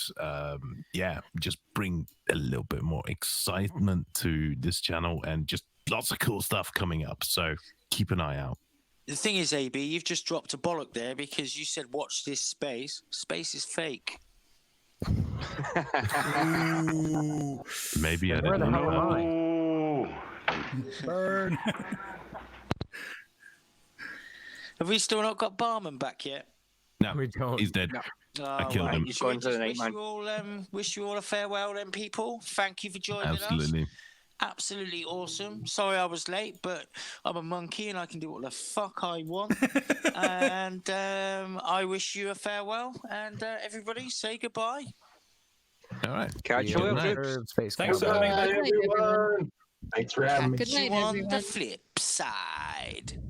just bring a little bit more excitement to this channel and just lots of cool stuff coming up. So keep an eye out. The thing is, AB, you've just dropped a bollock there because you said watch this space. Space is fake. Maybe I Where the didn't hell know am that. I? Burn. Have we still not got Barman back yet? No, We don't. he's dead. Oh, I killed right. him. He's Shall we gone to the just night, man. wish you all a farewell then, people. Thank you for joining us. Absolutely. Absolutely awesome. Sorry I was late, but I'm a monkey and I can do what the fuck I want. And I wish you a farewell. And everybody, say goodbye. All right. Catch you Good later. night. Space Thanks for Cowboy. having me. Everyone. Thanks for having me. Good night, See you on everyone. the flip side.